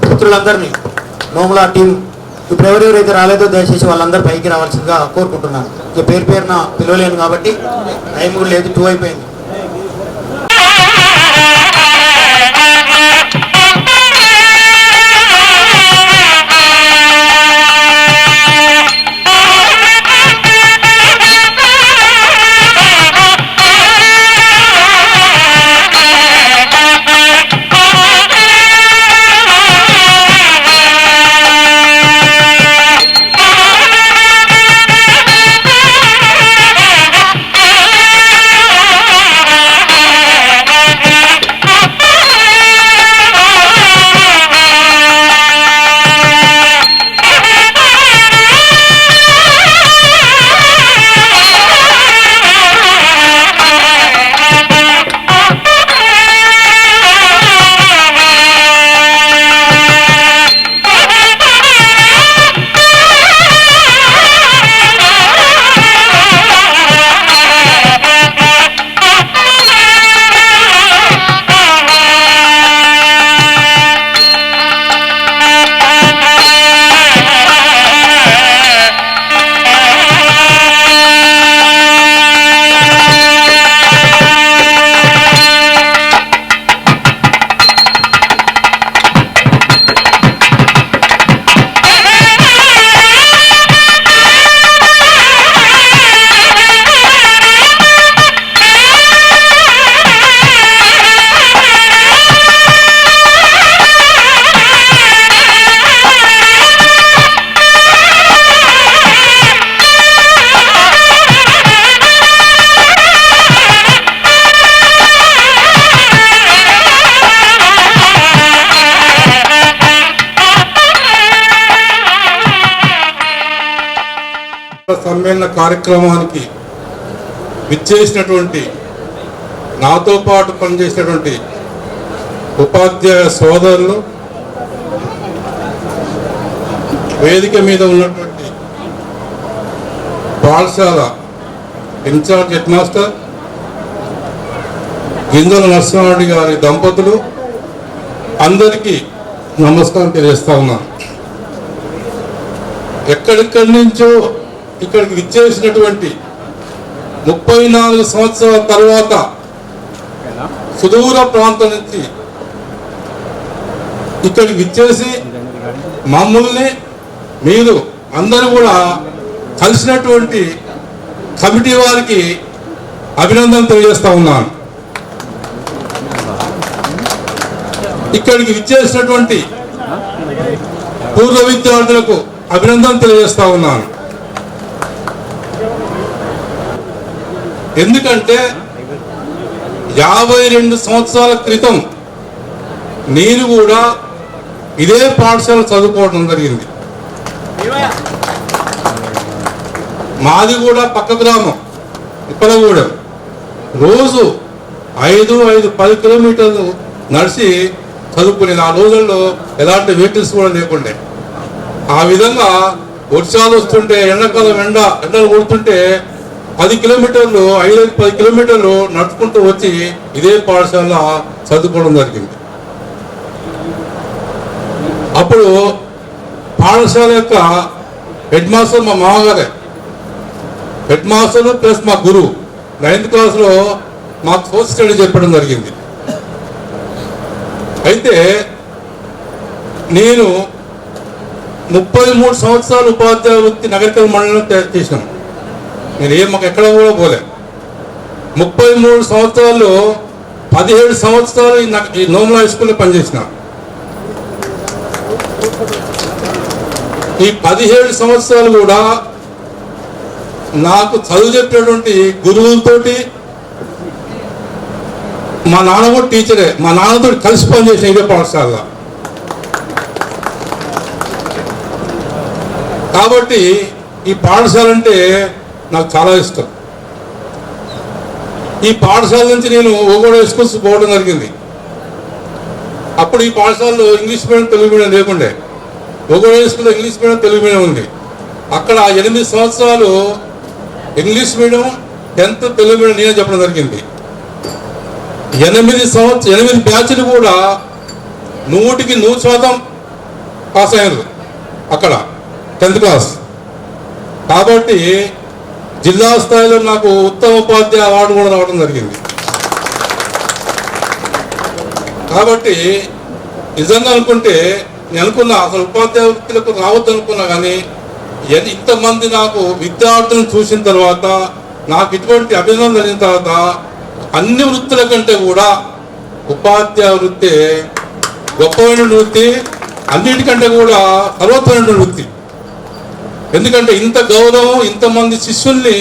మిత్రులందరినీ నోముల టీం ఇప్పుడు ఎవరెవరైతే రాలేదో దయచేసి వాళ్ళందరూ పైకి రావాల్సిందిగా కోరుకుంటున్నాను. ఇక పేరున పిలవలేను కాబట్టి టైం కూడా లేదు, 2 అయిపోయింది. సమ్మేళన కార్యక్రమానికి విచ్చేసినటువంటి నాతో పాటు పనిచేసినటువంటి ఉపాధ్యాయ సోదరులు, వేదిక మీద ఉన్నటువంటి పాఠశాల ఇన్ఛార్జ్ హెడ్ మాస్టర్ గింజల నరసింహారెడ్డి గారి దంపతులు అందరికీ నమస్కారం తెలియజేస్తా ఉన్నాను. ఎక్కడెక్కడి నుంచో ఇక్కడికి విచ్చేసినటువంటి 34 సంవత్సరాల తర్వాత సుదూర ప్రాంతం నుంచి ఇక్కడికి విచ్చేసి మమ్మల్ని మీరు అందరూ కూడా కలిసినటువంటి కమిటీ వారికి అభినందన తెలియజేస్తా ఉన్నాను. ఇక్కడికి విచ్చేసినటువంటి పూర్వ విద్యార్థులకు అభినందన తెలియజేస్తా ఉన్నాను. ఎందుకంటే 52 సంవత్సరాల క్రితం నేను కూడా ఇదే పాఠశాల చదువుకోవడం జరిగింది. మాది కూడా పక్క గ్రామం ఇప్పలగూడెం. రోజు 5-10 కిలోమీటర్లు నడిచి చదువుకునేది. ఆ రోజుల్లో ఎలాంటి వెహికల్స్ కూడా లేకుండే. ఆ విధంగా వర్షాలు వస్తుంటే, ఎండాకాలం ఎండలు కొడుతుంటే 10 కిలోమీటర్లు 5-10 కిలోమీటర్లు నడుచుకుంటూ వచ్చి ఇదే పాఠశాల చదువుకోవడం జరిగింది. అప్పుడు పాఠశాల యొక్క హెడ్ మాస్టర్ మా మామగారే. హెడ్ మాస్టర్ ప్లస్ మా గురువు 9th క్లాస్లో మాకు సోషల్ స్టడీ చెప్పడం జరిగింది. అయితే నేను 33 సంవత్సరాలు ఉపాధ్యాయ వృత్తి నగరికల్ మండలం చేసినాను. నేను మాకు ఎక్కడ కూడా పోలే. 33 సంవత్సరాలు 17 సంవత్సరాలు ఈ నోముల హై స్కూల్లో పనిచేసిన. ఈ 17 సంవత్సరాలు కూడా నాకు చదువు చెప్పేటువంటి గురువులతోటి, మా నాన్న కూడా టీచరే, మా నాన్నతో కలిసి పనిచేసిన ఇదే పాఠశాల. కాబట్టి ఈ పాఠశాల అంటే నాకు చాలా ఇష్టం. ఈ పాఠశాల నుంచి నేను ఓగోడ స్కూల్స్ పోవడం జరిగింది. అప్పుడు ఈ పాఠశాలలో ఇంగ్లీష్ మీడియం తెలుగు మీడియం లేకుండే. ఓగోడ స్కూల్లో ఇంగ్లీష్ మీడియం తెలుగు మీడియం ఉంది. అక్కడ 8 సంవత్సరాలు English medium, 10th Telugu medium నేనే చెప్పడం జరిగింది. 8 బ్యాచ్లు కూడా 100% పాస్ అయ్యారు అక్కడ 10th క్లాస్. కాబట్టి జిల్లా స్థాయిలో నాకు ఉత్తమ ఉపాధ్యాయ అవార్డు కూడా రావడం జరిగింది. కాబట్టి నిజంగా అనుకుంటే నేను అనుకున్నా అసలు ఉపాధ్యాయ వృత్తులకు రావద్దు అనుకున్నా, కానీ ఇంతమంది నాకు విద్యార్థులను చూసిన తర్వాత, నాకు ఇటువంటి అభినందన జరిగిన తర్వాత అన్ని వృత్తుల కంటే కూడా ఉపాధ్యాయ వృత్తి గొప్పమైన వృత్తి, అన్నిటికంటే కూడా సర్వోత్తమైన వృత్తి. ఎందుకంటే ఇంత గౌరవం, ఇంతమంది శిష్యుల్ని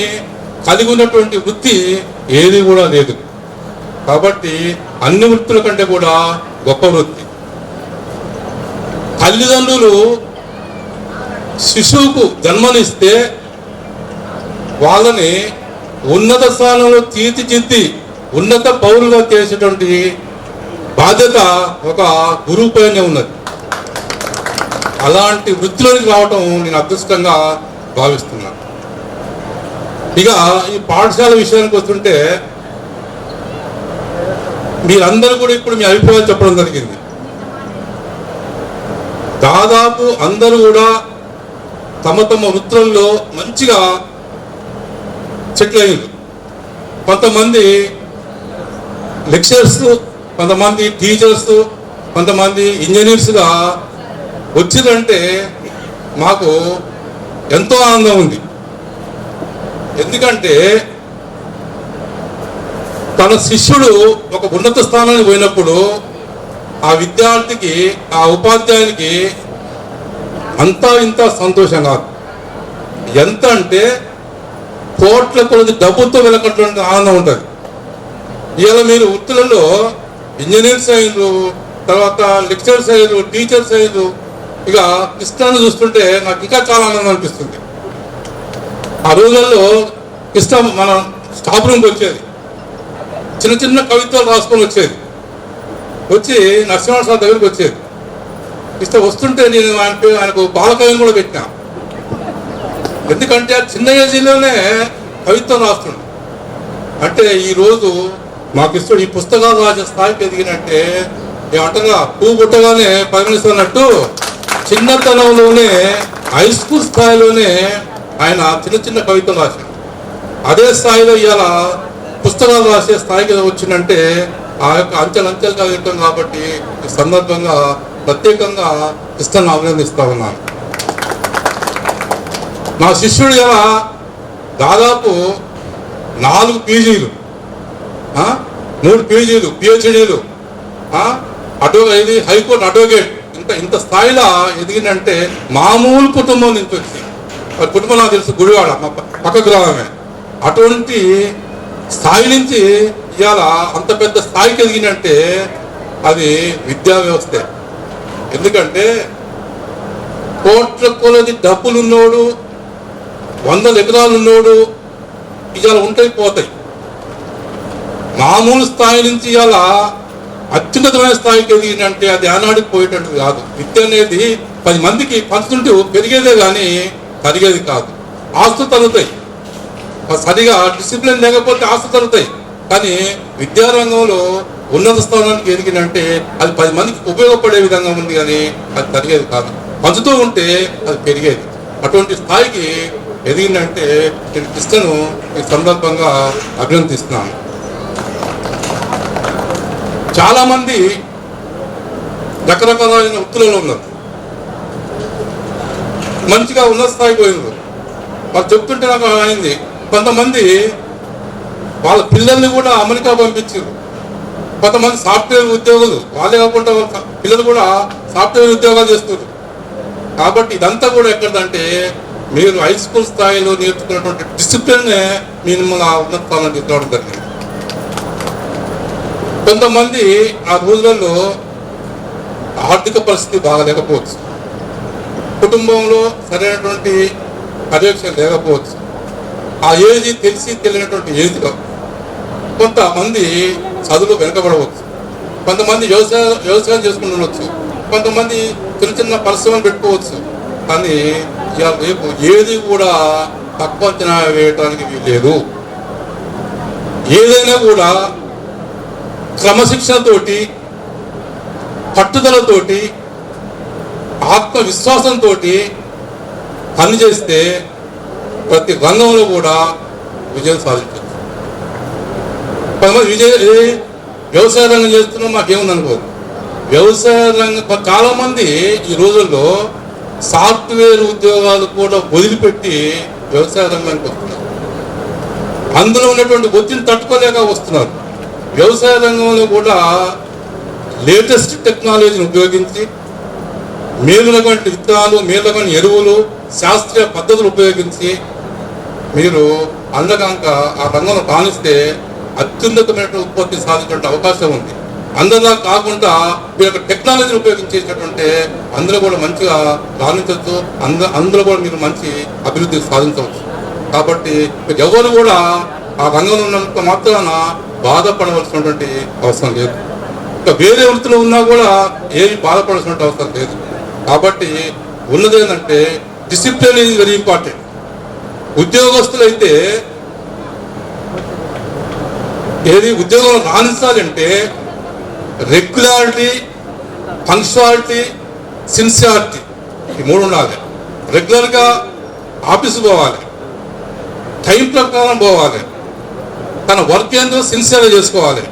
కలిగి ఉన్నటువంటి వృత్తి ఏది కూడా లేదు. కాబట్టి అన్ని వృత్తుల కంటే కూడా గొప్ప వృత్తి. తల్లిదండ్రులు శిశువుకు జన్మనిస్తే వాళ్ళని ఉన్నత స్థానంలో తీర్చిదిద్ది ఉన్నత పౌరులుగా చేసేటువంటి బాధ్యత ఒక గురువు పైనే ఉన్నది. అలాంటి వృత్తిలోకి రావటం నేను అదృష్టంగా భావిస్తున్నాను. ఇక ఈ పాఠశాల విషయానికి వస్తుంటే మీరందరూ కూడా ఇప్పుడు మీ అభిప్రాయాలు చెప్పడం జరిగింది. దాదాపు అందరూ కూడా తమ తమ వృత్తులలో మంచిగా సెటిల్ అయ్యారు. కొంతమంది లెక్చరర్స్, కొంతమంది టీచర్స్, కొంతమంది ఇంజనీర్స్గా వచ్చిందంటే మాకు ఎంతో ఆనందం ఉంది. ఎందుకంటే తన శిష్యుడు ఒక ఉన్నత స్థానానికి పోయినప్పుడు ఆ విద్యార్థికి, ఆ ఉపాధ్యాయునికి అంతా ఇంత సంతోషం కాదు. ఎంత అంటే కోట్ల కొద్ది డబ్బుతో వెళ్ళకటువంటి ఆనందం ఉంటుంది. ఇవాళ మీరు వృత్తులలో ఇంజనీర్స్ అయ్యారు, తర్వాత లెక్చరర్స్ అయ్యారు, టీచర్స్ అయ్యారు. ఇక కృష్ణాన్ని చూస్తుంటే నాకు ఇంకా చాలా ఆనందం అనిపిస్తుంది. ఆ రోజుల్లో ఇష్టం మన స్టాఫ్ రూమ్కి వచ్చేది, చిన్న చిన్న కవిత్వాలు రాసుకొని వచ్చేది, వచ్చి నరసింహ సార్ దగ్గరికి వచ్చేది. ఇష్టం వస్తుంటే నేను ఆయనకు బాలకవిని కూడా పెట్టినా. ఎందుకంటే ఆ చిన్న ఏజీలోనే కవిత్వం రాస్తుండే. అంటే ఈరోజు మాకు ఇష్టం ఈ పుస్తకాలు రాసే స్థాయికి ఎదిగినట్టే ఏమంటారా, పువ్వు పుట్టగానే పరిగణిస్తున్నట్టు చిన్నతనంలోనే హై స్కూల్ స్థాయిలోనే ఆయన చిన్న చిన్న కవితలు రాశాడు. అదే స్థాయిలో ఇవాళ పుస్తకాలు రాసే స్థాయికి వచ్చిందంటే ఆ యొక్క అంచెలంచెలుగా వెళ్తాం. కాబట్టి ఈ సందర్భంగా ప్రత్యేకంగా ఇస్తాను అభినందిస్తా ఉన్నాను. నా శిష్యుడు ఇలా దాదాపు 4 పీజీలు, 3 పీజీలు, పిహెచ్డీలు, ఇది హైకోర్టు అడ్వకేట్, ఇంత స్థాయిలో ఎదిగిందంటే మామూలు కుటుంబం నుంచి వచ్చి, వారి కుటుంబం నాకు తెలుసు, గుడివాడ మా పక్క గ్రామమే. అటువంటి స్థాయి నుంచి ఇవాళ అంత పెద్ద స్థాయికి ఎదిగినంటే అది విద్యా వ్యవస్థే. ఎందుకంటే కోట్ల కొలది డబ్బులున్నోడు, 100 ఎకరాలు ఉన్నోడు ఇవాళ ఉంటాయి పోతాయి. మామూలు స్థాయి నుంచి ఇవాళ అత్యున్నతమైన స్థాయికి ఎదిగిందంటే అది ఆనాడికి పోయేటట్టు కాదు. విద్య అనేది 10 మందికి పంచుతుంటూ పెరిగేదే కానీ తరిగేది కాదు. ఆస్తులు తగ్గుతాయి, సరిగా డిసిప్లిన్ లేకపోతే ఆస్తులు తగ్గుతాయి. కానీ విద్యారంగంలో ఉన్నత స్థానానికి ఎదిగినంటే అది 10 మందికి ఉపయోగపడే విధంగా ఉంది, కానీ అది తరిగేది కాదు. పంచుతూ ఉంటే అది పెరిగేది. అటువంటి స్థాయికి ఎదిగిందంటే నేను కృష్ణను ఈ సందర్భంగా అభినందిస్తున్నాను. చాలామంది రకరకాలైన వృత్తులలో ఉన్నారు, మంచిగా ఉన్నత స్థాయికి పోయినారు. వాళ్ళు చెప్తుంటే నాకు అయింది. కొంతమంది వాళ్ళ పిల్లల్ని కూడా అమెరికా పంపించారు. కొంతమంది సాఫ్ట్వేర్ ఉద్యోగులు, వాళ్ళే కాకుండా వాళ్ళ పిల్లలు కూడా సాఫ్ట్వేర్ ఉద్యోగాలు చేస్తున్నారు. కాబట్టి ఇదంతా కూడా ఎక్కడంటే మీరు హై స్కూల్ స్థాయిలో నేర్చుకున్నటువంటి డిసిప్లిన్నే మిమ్మల్ని ఉన్నత స్థానంలో తీసుకోవడం జరిగింది. కొంతమంది ఆ రోజులలో ఆర్థిక పరిస్థితి బాగలేకపోవచ్చు, కుటుంబంలో సరైనటువంటి పర్యవేక్షణ లేకపోవచ్చు, ఆ ఏజ్ తెలిసి తెలియనటువంటి ఏజ్లో కొంతమంది చదువులు వెనకబడవచ్చు, కొంతమంది వ్యవసాయం చేసుకుంటుండవచ్చు, కొంతమంది చిన్న చిన్న పరిశ్రమలు పెట్టుకోవచ్చు. కానీ ఇవాళ రేపు ఏది కూడా తక్కువ అంచనా వేయటానికి వీల్లేదు. ఏదైనా కూడా క్రమశిక్షణతోటి, పట్టుదలతోటి, ఆత్మవిశ్వాసంతో పనిచేస్తే ప్రతి రంగంలో కూడా విజయం సాధించవచ్చు. కొంతమంది వ్యవసాయ రంగం చేస్తున్నాం మాకేముంది అనుకోదు. వ్యవసాయ రంగం చాలామంది ఈ రోజుల్లో సాఫ్ట్వేర్ ఉద్యోగాలు కూడా వదిలిపెట్టి వ్యవసాయ రంగానికి వస్తున్నారు. అందులో ఉన్నటువంటి ఒత్తిడిని తట్టుకోలేక వస్తున్నారు. వ్యవసాయ రంగంలో కూడా లేటెస్ట్ టెక్నాలజీని ఉపయోగించి మేలురకమైన విత్తనాలు, మేలురకమైన ఎరువులు, శాస్త్రీయ పద్ధతులు ఉపయోగించి మీరు అందకంక ఆ రంగంలో రాణిస్తే అత్యున్నతమైన ఉత్పత్తి సాధించే అవకాశం ఉంది. అందరిలా కాకుండా మీరు యొక్క టెక్నాలజీని ఉపయోగించేటటువంటి అందులో కూడా మంచిగా రాణించవచ్చు, అందులో కూడా మీరు మంచి అభివృద్ధి సాధించవచ్చు. కాబట్టి ఎవరు కూడా ఆ రంగంలో ఉన్నంత మాత్రాన బాధపడవలసినటువంటి అవసరం లేదు. ఇంకా వేరే వృత్తిలో ఉన్నా కూడా ఏమి బాధపడాల్సిన అవసరం లేదు. కాబట్టి ఉన్నది ఏంటంటే డిసిప్లిన్ ఈజ్ వెరీ ఇంపార్టెంట్. ఉద్యోగస్తులైతే ఉద్యోగం రాణించాలంటే రెగ్యులారిటీ, పంక్చువాలిటీ, సిన్సియారిటీ, ఈ 3 ఉండాలి. రెగ్యులర్గా ఆఫీసు పోవాలి, టైం ప్రకారం పోవాలి, తన వర్క్ ఏందో సిన్సియర్గా చేసుకోవాలి.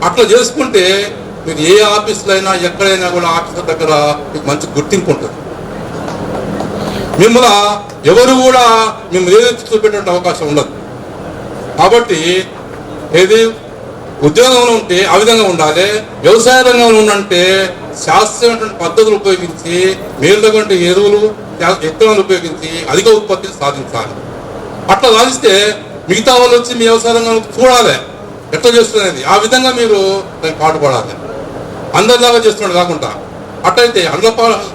అట్లా చేసుకుంటే మీరు ఏ ఆఫీసులో అయినా ఎక్కడైనా కూడా ఆఫీసర్ దగ్గర మీకు మంచి గుర్తింపు ఉంటుంది. మిమ్మల్ని ఎవరు కూడా మిమ్మల్ని ఏదైతే చూపెట్టే అవకాశం ఉండదు. కాబట్టి ఉద్యోగంలో ఉంటే ఆ విధంగా ఉండాలి. వ్యవసాయ రంగంలో ఉండంటే శాస్త్రీయమైనటువంటి పద్ధతులు ఉపయోగించి మేలుటువంటి ఎరువులు, విత్తనాలు ఉపయోగించి అధిక ఉత్పత్తిని సాధించాలి. అట్లా సాధిస్తే మిగతా వాళ్ళు వచ్చి మీ వ్యవసాయ రంగంలో చూడాలి ఎట్లా చేస్తున్నది. ఆ విధంగా మీరు దానికి పాటుపడాలి. అందరిలాగా చేస్తున్నాడు కాకుండా అట్లయితే అందులో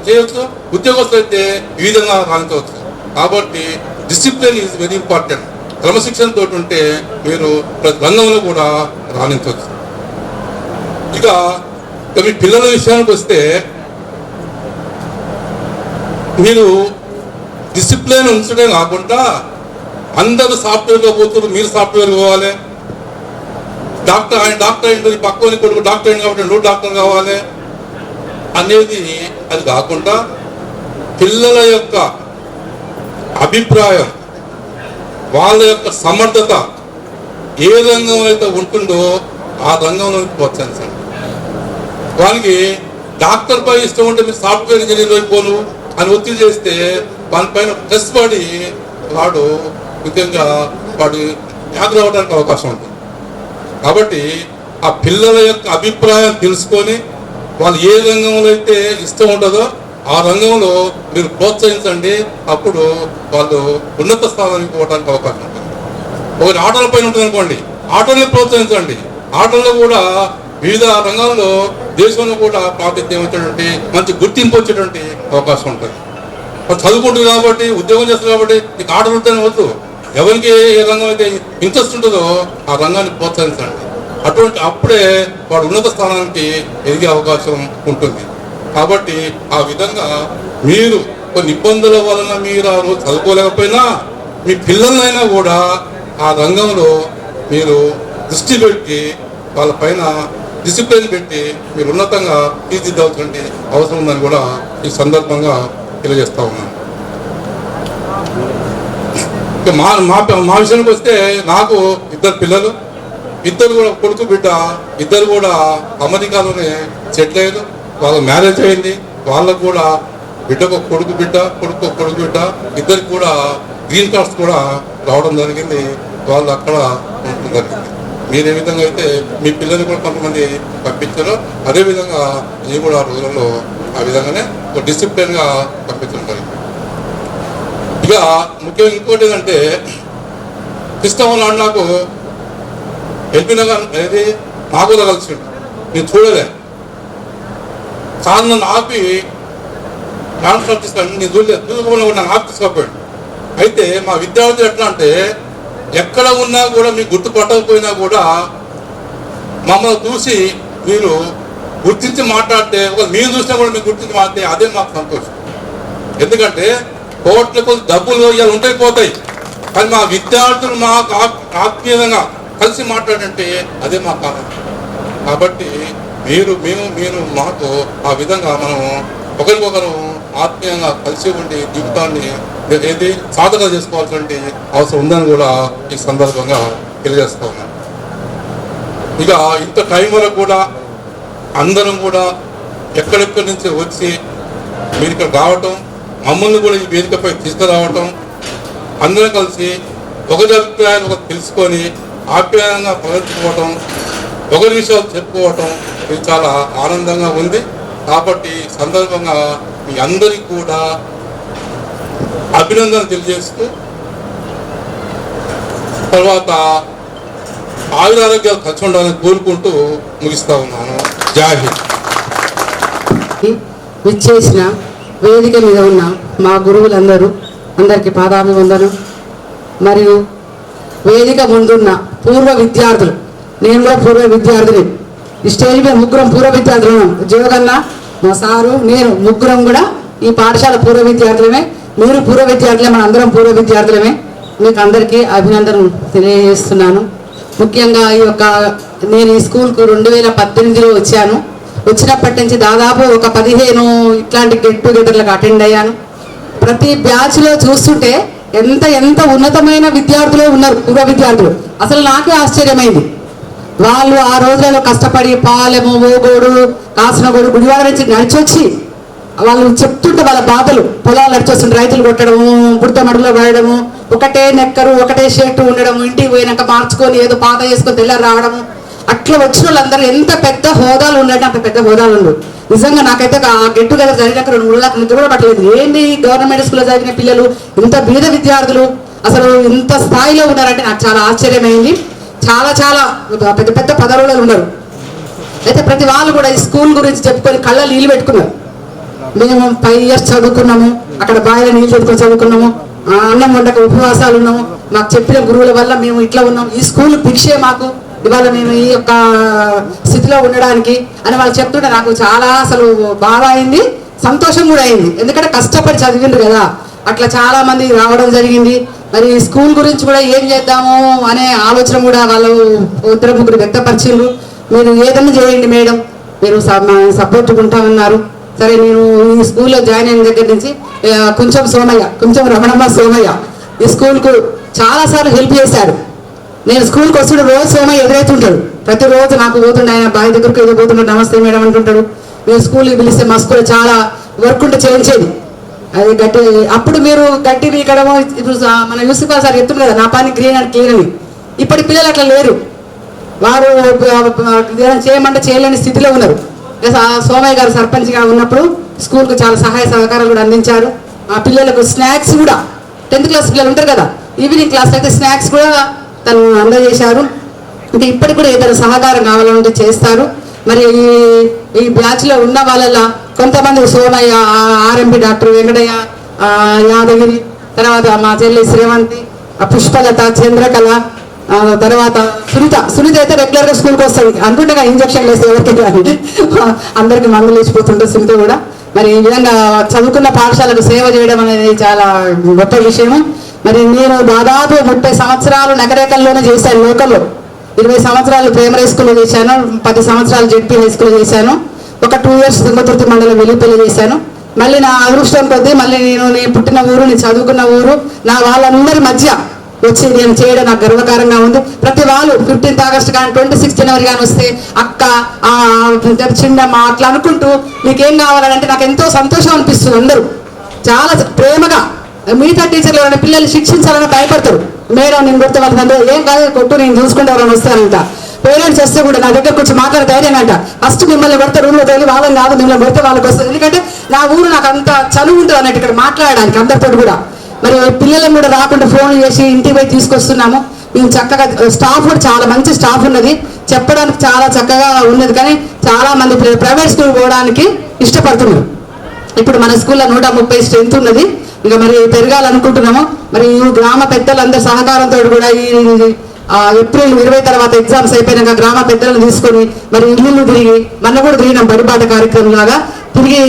చేయవచ్చు. ఉద్యోగస్తులు అయితే ఈ విధంగా సాధించవచ్చు. కాబట్టి డిసిప్లిన్ ఈజ్ వెరీ ఇంపార్టెంట్. క్రమశిక్షణతో ఉంటే మీరు ప్రతి రంగంలో కూడా రాణించవచ్చు. ఇక మీ పిల్లల విషయానికి వస్తే మీరు డిసిప్లిన్ ఉంచడే కాకుండా అందరూ సాఫ్ట్వేర్గా పోతున్నారు, మీరు సాఫ్ట్వేర్ పోవాలి. ఆయన డాక్టర్ అయింది, పక్కని కొడుకు డాక్టర్ అయింది కాబట్టి నువ్వు డాక్టర్ కావాలి అనేది అది కాకుండా పిల్లల యొక్క అభిప్రాయం, వాళ్ళ యొక్క సమర్థత ఏ రంగంలో అయితే ఉంటుందో ఆ రంగంలో ప్రోత్సహించండి. వానికి డాక్టర్ పై ఇష్టం ఉంటే మీరు సాఫ్ట్వేర్ ఇంజనీర్ అయిపోను అని ఒత్తిడి చేస్తే వానిపైన స్ట్రెస్ పడి వాడు ముఖ్యంగా వాడు వ్యాధి అవ్వడానికి అవకాశం ఉంటుంది. కాబట్టి ఆ పిల్లల యొక్క అభిప్రాయం తెలుసుకొని వాళ్ళు ఏ రంగంలో అయితే ఇష్టం ఉంటుందో ఆ రంగంలో మీరు ప్రోత్సహించండి. అప్పుడు వాళ్ళు ఉన్నత స్థానానికి పోవడానికి అవకాశం ఉంటుంది. ఒకటి ఆటల పైన ఉంటుంది అనుకోండి, ఆటల్ని ప్రోత్సహించండి. ఆటల్లో కూడా వివిధ రంగాల్లో దేశంలో కూడా ప్రాతినిధ్యం వచ్చేటువంటి మంచి గుర్తింపు వచ్చేటువంటి అవకాశం ఉంటుంది. చదువుకుంటుంది కాబట్టి, ఉద్యోగం చేస్తుంది కాబట్టి నీకు ఆటలు ఉంటేనే వద్దు. ఎవరికి ఏ రంగం అయితే ఇంట్రెస్ట్ ఉంటుందో ఆ రంగాన్ని ప్రోత్సహించండి. అప్పుడే వాడు ఉన్నత స్థానానికి ఎదిగే అవకాశం ఉంటుంది. కాబట్టి ఆ విధంగా మీరు కొన్ని ఇబ్బందుల వలన మీరు ఆ రోజు చదువుకోలేకపోయినా మీ పిల్లలైనా కూడా ఆ రంగంలో మీరు దృష్టి పెట్టి వాళ్ళ పైన డిసిప్లిన్ పెట్టి మీరు ఉన్నతంగా తీర్చిదిద్దాల్సిన అవసరం ఉందని కూడా ఈ సందర్భంగా తెలియజేస్తా ఉన్నాను. ఇక మా విషయానికి వస్తే నాకు 2 పిల్లలు, 2 కూడా కొడుకు బిడ్డ, 2 కూడా అమెరికాలోనే సెటిల్ అయ్యారు. వాళ్ళకి మ్యారేజ్ అయింది. వాళ్ళకు కూడా బిడ్డకు కొడుకు బిడ్డ, కొడుకు బిడ్డ, 2 కూడా గ్రీన్ కార్డ్స్ కూడా రావడం జరిగింది. వాళ్ళు అక్కడ ఉండడం జరిగింది. మీరు ఏ విధంగా అయితే మీ పిల్లలు కూడా కొంతమంది పంపించారో అదేవిధంగా నేను కూడా ఆ రోజుల్లో ఆ విధంగానే ఒక డిసిప్లిన్గా పంపించడం జరిగింది. ఇక ముఖ్యంగా ఇంకోటి ఏంటంటే కృష్ణమోహన్ నాడు నాకు ఎల్బీ నగర్ అనేది నాగూలో కలిసి నేను చూడలే. నన్ను ఆపి ట్రాన్స్ఫర్ తీసుకొని నేను చూడకుండా నన్ను ఆపి తీసుకోపోయాడు. అయితే మా విద్యార్థులు ఎట్లా అంటే ఎక్కడ ఉన్నా కూడా మీకు గుర్తుపట్టకపోయినా కూడా మమ్మల్ని చూసి మీరు గుర్తించి మాట్లాడితే, మీరు చూసినా కూడా మీకు గుర్తించి మాట్లాడితే అదే మాకు సంతోషం. ఎందుకంటే కోట్లకు డబ్బులు ఇవాళ ఉంటాయి పోతాయి, కానీ మా విద్యార్థులు మాకు ఆత్మీయంగా కలిసి మాట్లాడంటే అదే మా కారణం. కాబట్టి మీరు మాకు ఆ విధంగా మనం ఒకరికొకరు ఆత్మీయంగా కలిసి ఉండి జీవితాన్ని ఏది సాధన చేసుకోవాల్సిన అవసరం ఉందని కూడా ఈ సందర్భంగా తెలియజేస్తా ఉన్నాను. ఇక ఇంత టైం వరకు కూడా అందరం కూడా ఎక్కడెక్కడి నుంచి వచ్చి మీరు ఇక్కడ రావటం, మమ్మల్ని కూడా ఈ వేదికపై తీసుకురావటం, అందరం కలిసి ఒకరి అభిప్రాయాలు ఒకరు తెలుసుకొని ఆప్యాయంగా ప్రవర్తించుకోవటం, ఒకరి విషయాలు చెప్పుకోవటం ఇది చాలా ఆనందంగా ఉంది. కాబట్టి సందర్భంగా మీ అందరికీ కూడా అభినందన తెలియజేస్తూ తర్వాత ఆయురారోగ్యాలు ఖర్చు ఉండాలని కోరుకుంటూ ముగిస్తా ఉన్నాను. జై హింద్. విచ్చేసిన వేదిక మీద ఉన్న మా గురువులందరూ అందరికీ పాదాభివందనం. మరియు వేదిక ముందున్న పూర్వ విద్యార్థులు, నేను కూడా పూర్వ విద్యార్థిని. ఈ స్టేజ్ మీద ముగ్గురం పూర్వ విద్యార్థులు ఉన్నాం. జోగన్న, మా సారు, నేను ముగ్గురం కూడా ఈ పాఠశాల పూర్వ విద్యార్థులమే. మీరు పూర్వ విద్యార్థులే, మన అందరం పూర్వ విద్యార్థులమే. మీకు అందరికీ అభినందనలు తెలియజేస్తున్నాను. ముఖ్యంగా నేను ఈ స్కూల్కు 2018లో వచ్చాను. వచ్చినప్పటి నుంచి దాదాపు ఒక 15 ఇట్లాంటి గెట్ టుగెదర్లకు అటెండ్ అయ్యాను. ప్రతి బ్యాచ్లో చూస్తుంటే ఎంత ఉన్నతమైన విద్యార్థులే ఉన్నారు, పూర్వ విద్యార్థులు. అసలు నాకే ఆశ్చర్యమైంది. వాళ్ళు ఆ రోజులలో కష్టపడి పాలెము, ఓగోడు, కాసనగోడు, గుడివాడ నుంచి నడిచొచ్చి వాళ్ళు చెప్తుంటే వాళ్ళ బాధలు, పొలాలు నడిచొస్తుంటే రైతులు కొట్టడము, బుడత మడుగులో పడడము, ఒకటే నెక్కరు, ఒకటే షర్టు ఉండడము, ఇంటికి పోయినాక మార్చుకొని ఏదో పాత చేసుకొని తెల్లారు రావడము, అట్లా వచ్చిన వాళ్ళందరూ ఎంత పెద్ద హోదాలు ఉన్నాయంటే అంత పెద్ద హోదాలు ఉన్నారు. నిజంగా నాకైతే ఆ గెట్ టుగెదర్ జరిగినాక 2-3 దాకా నిద్ర కూడా పట్టలేదు. ఏంటి గవర్నమెంట్ స్కూల్లో చదివిన పిల్లలు, ఇంత బీద విద్యార్థులు అసలు ఇంత స్థాయిలో ఉన్నారంటే నాకు చాలా ఆశ్చర్యమైంది. చాలా పెద్ద పెద్ద పదవులలో ఉన్నారు. అయితే ప్రతి వాళ్ళు కూడా ఈ స్కూల్ గురించి చెప్పుకొని కళ్ళ నీళ్ళు పెట్టుకున్నారు. మేము 5 years చదువుకున్నాము, అక్కడ బావిలో నీళ్ళు పెట్టుకొని చదువుకున్నాము, అన్నం వండక ఉపవాసాలు ఉన్నాము. మాకు చెప్పిన గురువుల వల్ల మేము ఇట్లా ఉన్నాం. ఈ స్కూల్ భిక్షే మాకు, ఇవాళ మేము ఈ యొక్క స్థితిలో ఉండడానికి అని వాళ్ళు చెప్తుంటే నాకు చాలా అసలు బాధ అయింది, సంతోషం కూడా అయింది. ఎందుకంటే కష్టపడి చదివిండ్రు కదా, అట్లా చాలా మంది రావడం జరిగింది. మరి స్కూల్ గురించి కూడా ఏం చేద్దాము అనే ఆలోచన కూడా వాళ్ళు ఇద్దరు ముగ్గురు వ్యక్తపరిచిండ్రు. మీరు ఏదైనా చేయండి మేడం, మీరు సపోర్ట్ ఉంటామన్నారు. సరే, నేను ఈ స్కూల్లో జాయిన్ అయిన దగ్గర నుంచి కొంచెం రమణమ్మ సోమయ్య ఈ స్కూల్కు చాలాసార్లు హెల్ప్ చేశారు. నేను స్కూల్కి వస్తుంటే రోజు సోమయ్య ఎదురైతుంటాడు. ప్రతిరోజు నాకు పోతుండే, ఆయన బావి దగ్గరకు ఏదో పోతుంటాడు, నమస్తే మేడం అంటుంటాడు. మీరు స్కూల్కి పిలిస్తే మా స్కూల్లో చాలా వర్క్ ఉంటే చేయించేది. అది గట్టి అప్పుడు మీరు గట్టి వీకడము. ఇప్పుడు మన యూసిఫా సార్ చెప్తుంది కదా, నా పని గ్రీన్ అండ్ క్లీన్ అని. ఇప్పటి పిల్లలు అట్లా లేరు. వారు చేయమంటే చేయలేని స్థితిలో ఉన్నారు. సోమయ్య గారు సర్పంచ్గా ఉన్నప్పుడు స్కూల్కు చాలా సహాయ సహకారాలు కూడా అందించారు. ఆ పిల్లలకు స్నాక్స్ కూడా 10th క్లాస్ పిల్లలు ఉంటారు కదా, ఈవినింగ్ క్లాస్ అయితే స్నాక్స్ కూడా తను అందజేశారు. అంటే ఇప్పటికి కూడా ఏదైనా సహకారం కావాలంటే చేస్తారు. మరి ఈ బ్యాచ్లో ఉన్న వాళ్ళ కొంతమంది సువర్ణయ్య, ఆర్ఎంపీ డాక్టర్ వెంకటయ్య, యాదగిరి, తర్వాత మా చెల్లి శ్రీవంతి, పుష్పలత, చంద్రకళ, తర్వాత సునీత అయితే రెగ్యులర్గా స్కూల్కి వస్తుంది. అంటుండగా ఇంజక్షన్లు వేస్తే ఎవరికి కానీ అందరికీ మందులు వేసిపోతుంటారు సునీత కూడా. మరి ఈ విధంగా చదువుకున్న పాఠశాలకు సేవ చేయడం అనేది చాలా గొప్ప విషయము. మరి నేను దాదాపు 30 సంవత్సరాలు నగరేకల్లోనే చేశాను. లోకల్లో 20 సంవత్సరాలు ప్రైమరీ స్కూల్లో చేశాను, 10 సంవత్సరాలు జెడ్పీ హై స్కూల్లో చేశాను, ఒక 2 years తుంగతుర్తి మండలం వెల్లిపల్లి చేశాను. మళ్ళీ నా అదృష్టం కొద్దీ మళ్ళీ నేను పుట్టిన ఊరు, నేను చదువుకున్న ఊరు, నా వాళ్ళందరి మధ్య వచ్చి నేను చేయడం నాకు గర్వకారంగా ఉంది. ప్రతి వాళ్ళు 15th August కానీ 26th January కానీ వస్తే అక్క, చిన్నమ్మ అట్లా అనుకుంటూ మీకేం కావాలంటే నాకు ఎంతో సంతోషం అనిపిస్తుంది. అందరూ చాలా ప్రేమగా, మిగతా టీచర్లు ఎవరైనా పిల్లలు శిక్షించాలని భయపడతారు. మేడం నేను కొడితే వాళ్ళ ఏం కాదు కొట్టు, నేను చూసుకుంటే ఎవరైనా వస్తానంట. పేరెంట్స్ వస్తే కూడా నా దగ్గర కొంచెం మాట్లాడతాయనేనంట. ఫస్ట్ మిమ్మల్ని కొడితే రూమ్లో తెలియ వాళ్ళని కాదు, మిమ్మల్ని కొడితే వాళ్ళకి వస్తుంది. ఎందుకంటే నా ఊరు నాకు అంత చనువు ఉంటుంది అన్నట్టు ఇక్కడ మాట్లాడడానికి అందరితో కూడా. మరి పిల్లలను కూడా రాకుండా ఫోన్ చేసి ఇంటికి పోయి తీసుకొస్తున్నాము. మేము చక్కగా స్టాఫ్ కూడా చాలా మంచి స్టాఫ్ ఉన్నది, చెప్పడానికి చాలా చక్కగా ఉన్నది. కానీ చాలా మంది ప్రైవేట్ స్కూల్ పోవడానికి ఇష్టపడుతున్నారు. ఇప్పుడు మన స్కూల్లో 130 స్ట్రెంత్ ఉన్నది. ఇక మరి పెరగాలనుకుంటున్నాము. మరి ఈ గ్రామ పెద్దలందరి సహకారంతో కూడా ఈ April 20 తర్వాత ఎగ్జామ్స్ అయిపోయినాక గ్రామ పెద్దలను తీసుకొని మరి ఇల్లు తిరిగి మొన్న కూడా తిరిగినాం బడిబాట కార్యక్రమం లాగా తిరిగి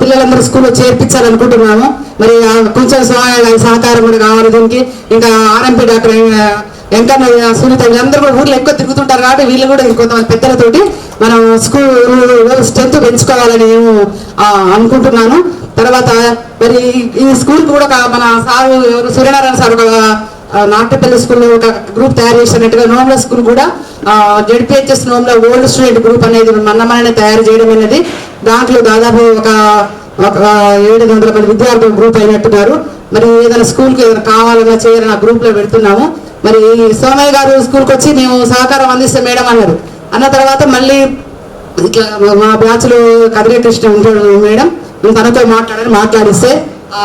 పిల్లలందరూ స్కూల్లో చేర్పించాలనుకుంటున్నాము. మరి కొంచెం సహకారం కూడా కావాలి దీనికి. ఇంకా ఆర్ఎంపీ డాక్టర్ వెంకన్న, సునీత వీళ్ళందరూ కూడా ఊర్లో ఎక్కువ తిరుగుతుంటారు కాబట్టి వీళ్ళు కూడా కొంతమంది పెద్దలతోటి మనం స్కూల్ స్ట్రెంత్ పెంచుకోవాలని నేను అనుకుంటున్నాను. తర్వాత మరి ఈ స్కూల్ కూడా మన సారు సూర్యనారాయణ సార్ ఒక నాట్యపల్లి స్కూల్లో ఒక గ్రూప్ తయారు చేసినట్టుగా నోమ్ల స్కూల్ కూడా జెడ్పీహెచ్ఎస్ నోమ్ల ఓల్డ్ స్టూడెంట్ గ్రూప్ అనేది మనమనే తయారు చేయడం అనేది. దాంట్లో దాదాపు ఒక 700 మంది విద్యార్థులు గ్రూప్ అయినట్టున్నారు. మరి ఏదైనా స్కూల్కి ఏదైనా కావాలన్నా చేయాలని ఆ గ్రూప్లో పెడుతున్నాము. మరి సోమయ్య గారు స్కూల్కి వచ్చి మేము సహకారం అందిస్తే మేడం అన్నారు. అన్న తర్వాత మళ్ళీ ఇట్లా మా బ్యాచ్లో కదిరే కృష్ణ ఉంటాడు మేడం, తనతో మాట్లాడిస్తే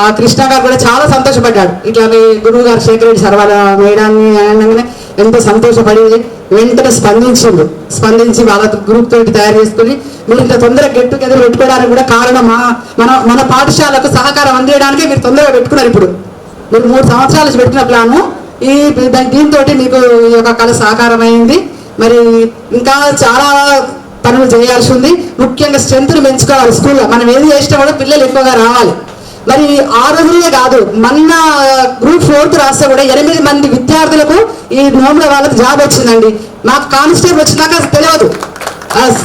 ఆ కృష్ణ గారు కూడా చాలా సంతోషపడ్డాడు. ఇట్లా మీ గురువు గారు శేఖర్ రెడ్డి సార్ వాళ్ళ మేడాన్ని అనగానే ఎంతో సంతోషపడి వెంటనే స్పందించి వాళ్ళ గ్రూప్ తోటి తయారు చేసుకుని మీరు ఇంత తొందరగా గెట్ టుగెదర్ పెట్టుకోవడానికి కూడా కారణం మన పాఠశాలకు సహకారం అందించడానికే మీరు తొందరగా పెట్టుకున్నారు. ఇప్పుడు మీరు 3 సంవత్సరాలు పెట్టిన ప్లాను దీంతో మీకు ఈ యొక్క కళ సహకారం అయింది. మరి ఇంకా చాలా పనులు చేయాల్సి ఉంది. ముఖ్యంగా స్ట్రెంత్ను పెంచుకోవాలి స్కూల్లో. మనం ఏది చేసినా కూడా పిల్లలు ఎక్కువగా రావాలి. మరి ఆ రోజులే కాదు, మొన్న Group 4 రాస్తే కూడా 8 మంది విద్యార్థులకు ఈ నోమ్ల వాళ్ళకి జాబ్ వచ్చిందండి. మాకు కానిస్టేబుల్ వచ్చినాక తెలియదు,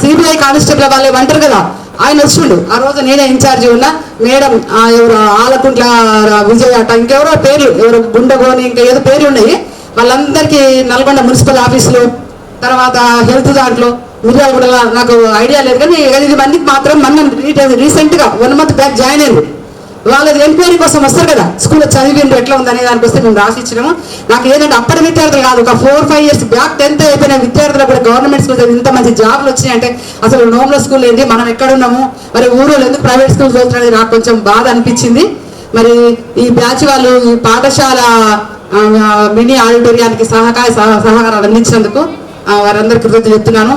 సిబిఐ కానిస్టేబుల్ వాళ్ళు ఏమంటారు కదా, ఆయన వచ్చిండు. ఆ రోజు నేనే ఇన్ఛార్జి ఉన్నా. మేడం ఎవరు ఆలకుంట్ల విజయ్ అట ఇంకెవరో పేర్లు, ఎవరు గుండగోని ఇంకా ఏదో పేర్లు ఉన్నాయి. వాళ్ళందరికీ నల్గొండ మున్సిపల్ ఆఫీసులో, తర్వాత హెల్త్ దాంట్లో మిర్యాలగూడ, నాకు ఐడియా లేదు కానీ 8 మందికి మాత్రం మొన్న రీసెంట్గా 1 month బ్యాక్ జాయిన్ అయ్యారు. వాళ్ళది ఎంక్వైరీ కోసం వస్తారు కదా, స్కూల్లో చదివిండ్రు ఎట్లా ఉందనే దానికి వస్తే మేము రాసి ఇచ్చినాము. నాకు ఏంటంటే అప్పటి విద్యార్థులు కాదు, ఒక 4-5 years బ్యాక్ 10th అయిపోయిన విద్యార్థులు కూడా గవర్నమెంట్ స్కూల్ ఇంత మంచి జాబ్లు వచ్చినాయంటే అసలు నోమ్ల స్కూల్ ఏంటి, మనం ఎక్కడున్నాము, మరి ఊరు ఎందుకు ప్రైవేట్ స్కూల్ చదువుతున్నది నాకు కొంచెం బాధ అనిపించింది. మరి ఈ బ్యాచ్ వాళ్ళు ఈ పాఠశాల మినీ ఆడిటోరియానికి సహకారాలు అందించినందుకు వారందరికీ కృతజ్ఞతలు చెప్తున్నాను.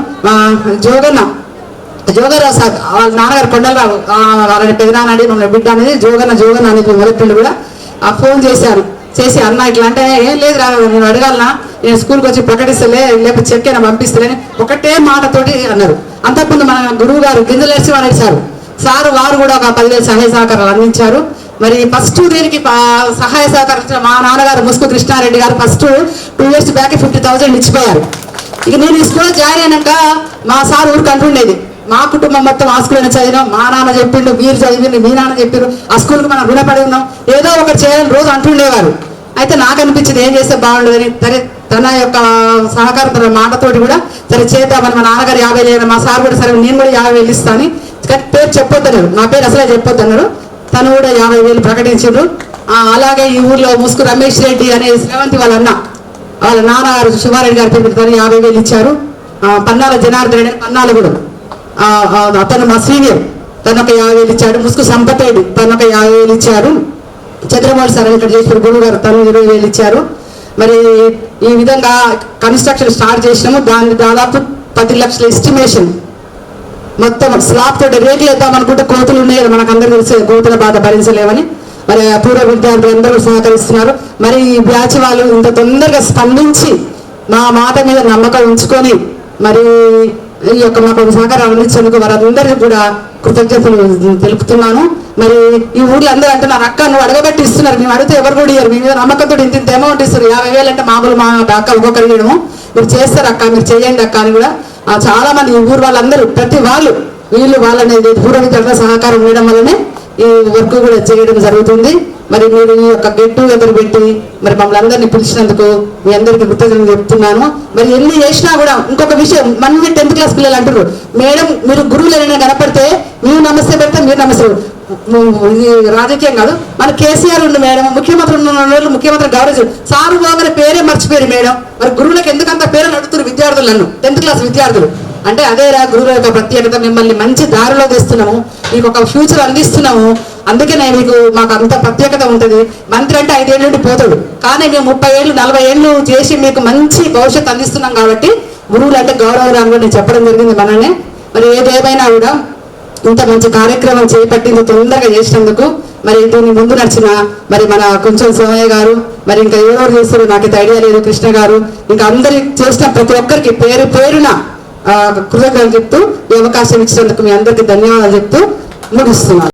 జోగరావు సార్ వాళ్ళ నాన్నగారు కొండలరావు, వాళ్ళని పెదనాన్నడి మమ్మల్ని బిడ్డ అనేది జోగన్న అనేది మొదలెట్టిండు కూడా. ఆ ఫోన్ చేసి అన్న ఇట్లా అంటే ఏం లేదు రా నేను అడగాలనా, నేను స్కూల్కి వచ్చి ప్రకటిస్తలే, లేకపోతే చెక్ అయినా పంపిస్తలేని ఒకటే మాటతోటి అన్నారు. అంతకుముందు మన గురువు గారు గింజలేసి వారు సారు వారు కూడా ఒక 10,000 సహాయ సహకారాలు అందించారు. మరి ఫస్ట్ దీనికి సహాయ సహకరించిన మా నాన్నగారు ముసుగు కృష్ణారెడ్డి గారు ఫస్ట్ 2 years బ్యాక్ 50,000 ఇచ్చిపోయారు. ఇక నేను ఈ స్కూల్లో జాయిన్ అయినాక మా సార్ ఊరికి అంటుండేది, మా కుటుంబం మొత్తం ఆ స్కూల్లోనే చదివినాం, మా నాన్న చెప్పిండు, మీరు చదివిండు, మీ నాన్న చెప్పారు, ఆ స్కూల్కి మనం రుణపడి ఉన్నాం, ఏదో ఒకటి చేయాలని రోజు అంటుండేవారు. అయితే నాకు అనిపించింది ఏం చేస్తే బాగుండదని, సరే తన యొక్క సహకారం తన మాటతోటి కూడా సరే చేద్దామని మా నాన్నగారు 50,000 మా సార్ కూడా సరే నేను కూడా 50,000 ఇస్తాను, కానీ పేరు చెప్పొద్దన్నారు, నా పేరు అసలే చెప్పొద్దన్నారు. తను కూడా 50,000 ప్రకటించారు. అలాగే ఈ ఊర్లో ముసుగు రమేష్ రెడ్డి అనే శ్రవంతి వాళ్ళ నాన్నగారు శివారెడ్డి గారి పేరు తను 50,000 ఇచ్చారు. పన్నాల జనార్దన్ రెడ్డి పన్నాలు కూడా అతను మా సీనియర్, తను ఒక 50,000 ఇచ్చాడు. ముసుగు సంపతేడు తను ఒక 50,000 ఇచ్చారు. చంద్రమౌళి సార్ ఇక్కడ చేసిన గురువు గారు తను 20,000 ఇచ్చారు. మరి ఈ విధంగా కన్స్ట్రక్షన్ స్టార్ట్ చేసినాము. దాన్ని దాదాపు 10 లక్షల ఎస్టిమేషన్, మొత్తం స్లాబ్ తోటి రేట్లు వేద్దాం అనుకుంటే కోతులు ఉన్నాయి కదా, మనకు అందరూ తెలిసే కోతుల బాధ భరించలేమని మరి పూర్వ విద్యార్థులు అందరూ సహకరిస్తున్నారు. మరి ఈ బ్యాచ్ వాళ్ళు ఇంత తొందరగా స్పందించి మా మాట మీద నమ్మకం ఉంచుకొని మరి ఈ యొక్క మాకు సహకారం అందించేందుకు వారందరికీ కూడా కృతజ్ఞతలు తెలుపుతున్నాను. మరి ఈ ఊర్లో అందరూ అంటున్నారు, అక్క నువ్వు అడగబెట్టి ఇస్తున్నారు, మేము అడిగితే ఎవరు కూడా ఇయ్యారు, మీ మీద నమ్మకంతో ఇంత అమౌంట్ ఇస్తారు, 50,000 అంటే మామూలు మా అక్క ఒక్కొక్కరు ఇవ్వడము, మీరు చేస్తారు అక్క, మీరు చేయండి అక్క అని కూడా చాలా మంది ఈ ఊరు వాళ్ళందరూ ప్రతి వీళ్ళు వాళ్ళని పూర్వ విద్యార్థుల సహకారం ఉండడం వల్లనే ఈ వర్క్ కూడా చేయడం జరుగుతుంది. మరి మీరు ఈ యొక్క గెట్ టుగెదర్ పెట్టి మరి మమ్మల్ని అందరినీ పిలిచినందుకు మీ అందరికీ కృతజ్ఞతలు చెప్తున్నాను. మరి ఎన్ని చేసినా కూడా ఇంకొక విషయం, మన 10th క్లాస్ పిల్లలు అంటారు, మేడం మీరు గురువులు ఏమైనా కనపడితే మీరు నమస్తే పెడితే మీరు నమస్తే, రాజకీయం కాదు, మన కేసీఆర్ ఉండు మేడం, ముఖ్యమంత్రి ఉన్న ముఖ్యమంత్రి గౌరవ సారు బాగా పేరే మర్చిపోయారు మేడం, మరి గురువులకు ఎందుకంత పేరు నడుతున్నారు విద్యార్థులు, నన్ను 10th క్లాస్ విద్యార్థులు అంటే అదేరా గురువుల యొక్క ప్రత్యేకత, మిమ్మల్ని మంచి దారిలో తెస్తున్నాము, మీకు ఒక ఫ్యూచర్ అందిస్తున్నాము, అందుకే మాకు అంత ప్రత్యేకత ఉంటుంది. మంత్రి అంటే 5 ఏళ్ళ నుండి పోతాడు, కానీ మేము 30 ఏళ్ళు 40 ఏళ్ళు చేసి మీకు మంచి భవిష్యత్తు అందిస్తున్నాం కాబట్టి గురువులు అంటే గౌరవరాంగా నేను చెప్పడం జరిగింది మననే. మరి ఏదేమైనా కూడా ఇంత మంచి కార్యక్రమం చేపట్టింది తొందరగా చేసినందుకు మరి దీన్ని ముందు నడిచిన మరి మన కొంచెం సోమయ్య గారు, మరి ఇంకా ఎవరెవరు చేస్తారు నాకైతే ఐడియా లేదు, కృష్ణ గారు, ఇంకా అందరి చేసిన ప్రతి ఒక్కరికి పేరు పేరున కృతజ్ఞతలు చెప్తూ ఈ అవకాశం ఇచ్చినందుకు మీ అందరికీ ధన్యవాదాలు చెప్తూ ముగిస్తున్నాను.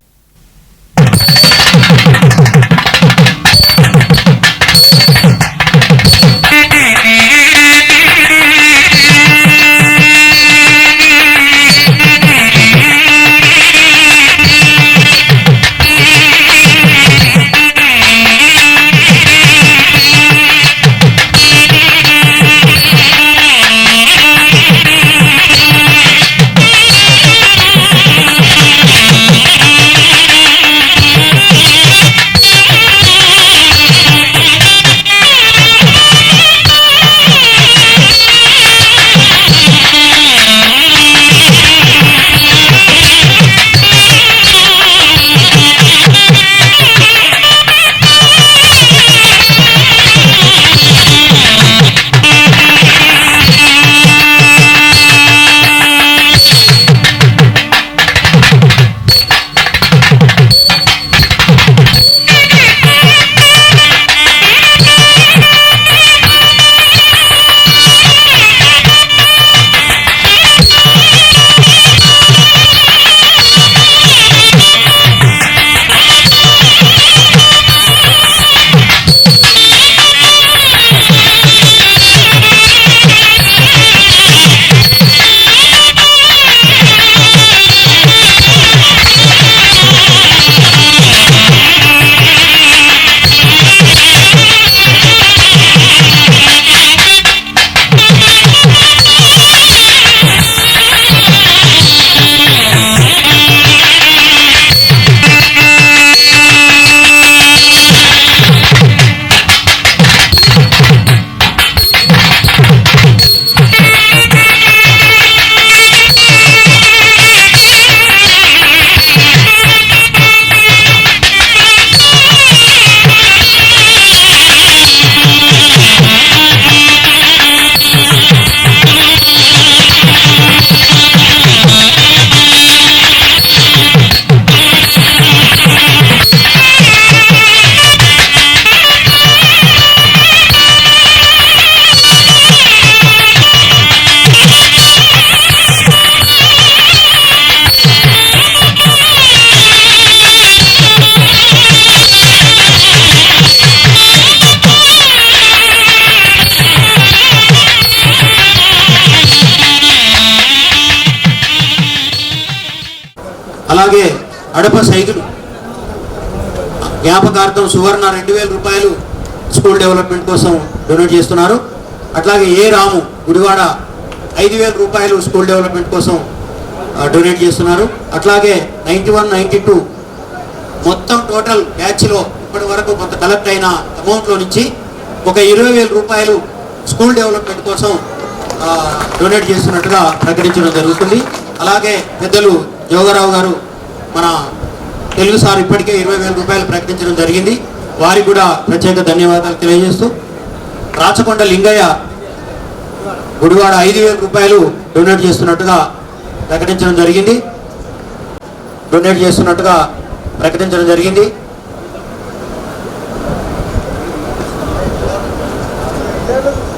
అడప సైకిల్ జ్ఞాపకార్థం సువర్ణ 2000 రూపాయలు స్కూల్ డెవలప్మెంట్ కోసం డొనేట్ చేస్తున్నారు. అట్లాగే ఏ రాము గుడివాడ 5000 రూపాయలు స్కూల్ డెవలప్మెంట్ కోసం డొనేట్ చేస్తున్నారు. అట్లాగే 91, 92 మొత్తం టోటల్ బ్యాచ్లో ఇప్పటి వరకు కొంత కలెక్ట్ అయిన అమౌంట్లో నుంచి ఒక 20,000 రూపాయలు స్కూల్ డెవలప్మెంట్ కోసం డొనేట్ చేస్తున్నట్టుగా ప్రకటించడం జరుగుతుంది. అలాగే పెద్దలు జోగారావు గారు మన తెలుగు సార్ ఇప్పటికే 20,000 రూపాయలు ప్రకటించడం జరిగింది. వారికి కూడా ప్రత్యేక ధన్యవాదాలు తెలియజేస్తూ రాచకొండ లింగయ్య గుడివాడ 5,000 రూపాయలు డొనేట్ చేస్తున్నట్టుగా ప్రకటించడం జరిగింది.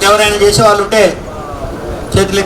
ఎవరైనా చేసే వాళ్ళు ఉంటే చేతులు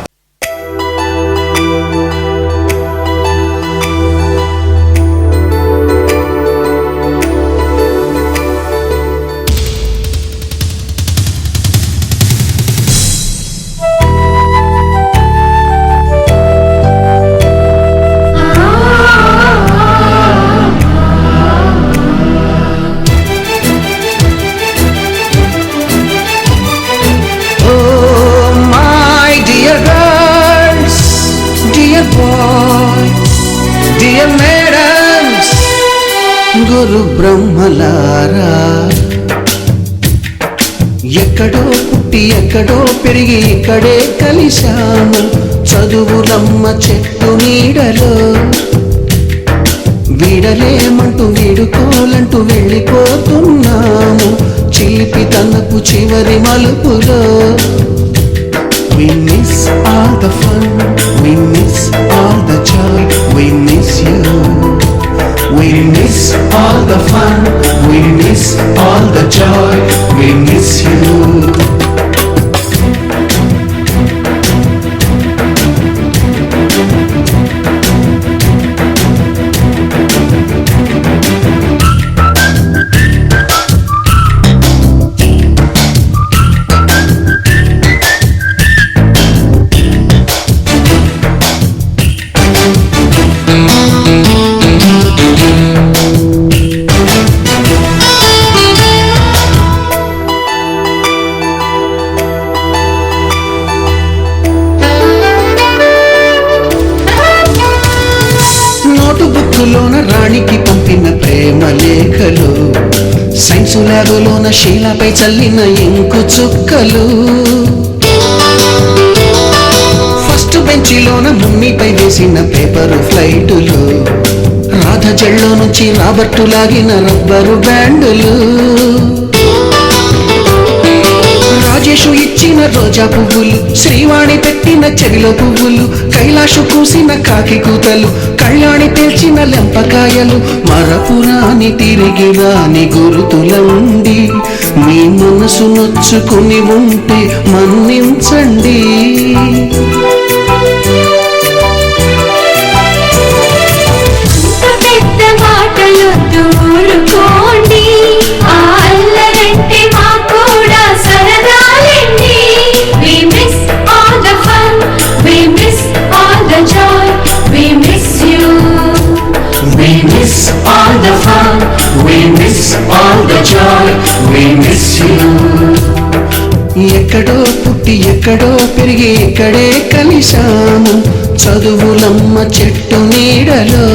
గురు బ్రహ్మలారా, ఎక్కడో పుట్టి ఎక్కడో పెరిగి ఇక్కడే కలిశాము. చదువులమ్మ చెట్టు నీడలో వీడలేమంటూ వీడుకోలంటూ వెళ్ళిపోతున్నాము. చిలిపి తనకు చివరి మలుపులో we miss all the fun, we miss all the joy, we miss you. We miss all the fun, we miss all the joy, we miss you. నోటుబుక్కులోన రాణికి పంపిన ప్రేమ లేఖలు, సైన్సు ల్యాబులోన శీలపై చల్లిన ఇంకు చుక్కలు, ఫస్ట్ బెంచిలోన మున్నిపై వేసిన పేపరు ఫ్లైటులు, రాధ జల్లో నుంచి రాబర్టు లాగిన రబ్బరు బ్యాండులు, రాజేషు ఇచ్చిన రోజా పువ్వులు, శ్రీవాణి పెట్టిన చెవిలో పువ్వులు, కైలాషు కూసిన కాకి కూతలు, కళ్యాణి పేల్చిన లెంపకాయలు, మరపురాని తిరిగి రాని గురుతులండి. మీ మనసు నొచ్చుకుని ఉంటే మన్నించండి. ఎక్కడో పుట్టి ఎక్కడో పెరిగి ఇక్కడే కలిశాము. చదువులమ్మ చెట్టు నీడలో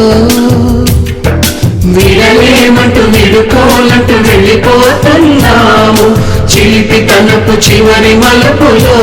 విడలేమంటూ విడుకోలంటూ వెళ్ళిపోతున్నాము. చిలిపి తనపు చివరి మలుపులో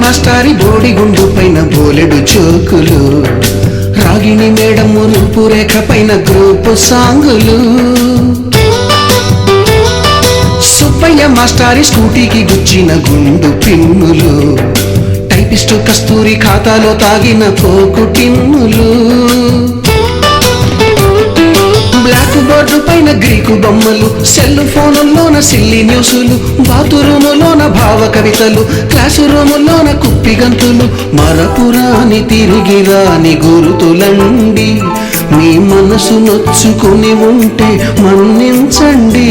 మాస్టారి బోడిగుండు పైన బోలెడు చోకులు, రాగిణి మేడము రూపురేఖ పైన గ్రూపు సాంగులు, సుబ్బయ్య మాస్టారి స్కూటీకి గుచ్చిన గుండు పిన్నులు, టైపిస్టు కస్తూరి ఖాతాలో తాగిన కోకు టిన్నులు, బ్లాక్ బోర్డు పైన గ్రీకు బొమ్మలు, సెల్ ఫోనుల్లోన సిల్లి న్యూసులు, బాతురూములోన భావ కవితలు, క్లాసు రూములోన కుప్పి గంతులు, మరపురాని తిరిగి రాని గురుతులండి. మీ మనసు నొచ్చుకుని ఉంటే మన్నించండి.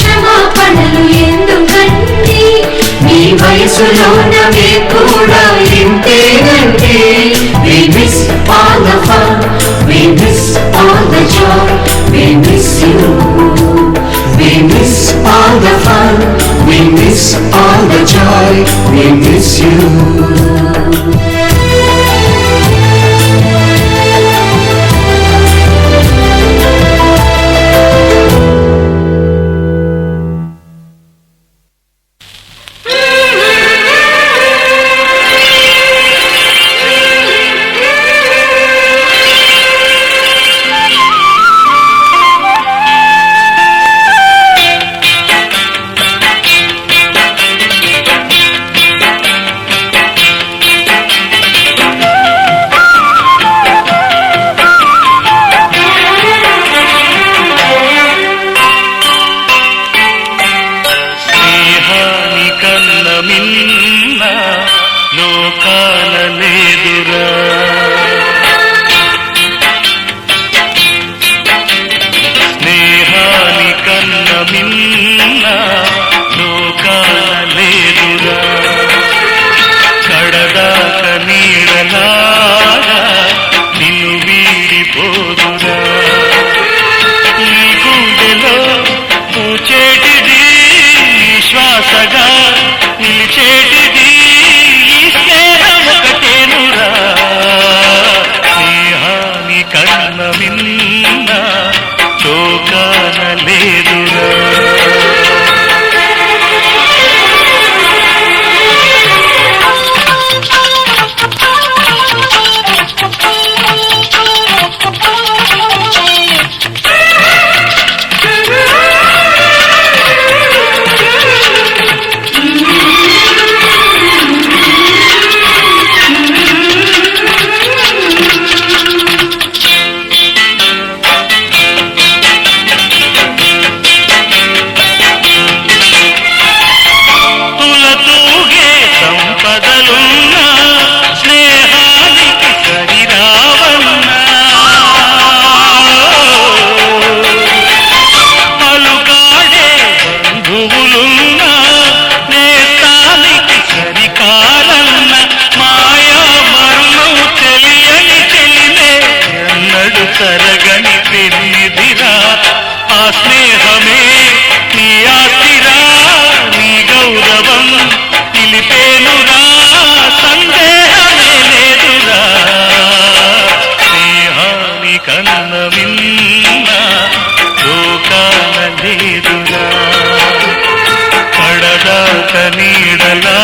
క్షమాపణలు ఎందుకండి, మీ వయసులోనవే కూడా ఇంతేనండి. We miss all the fun, we miss all the joy, we miss you. We miss all the fun, we miss all the joy, we miss you. నీడలా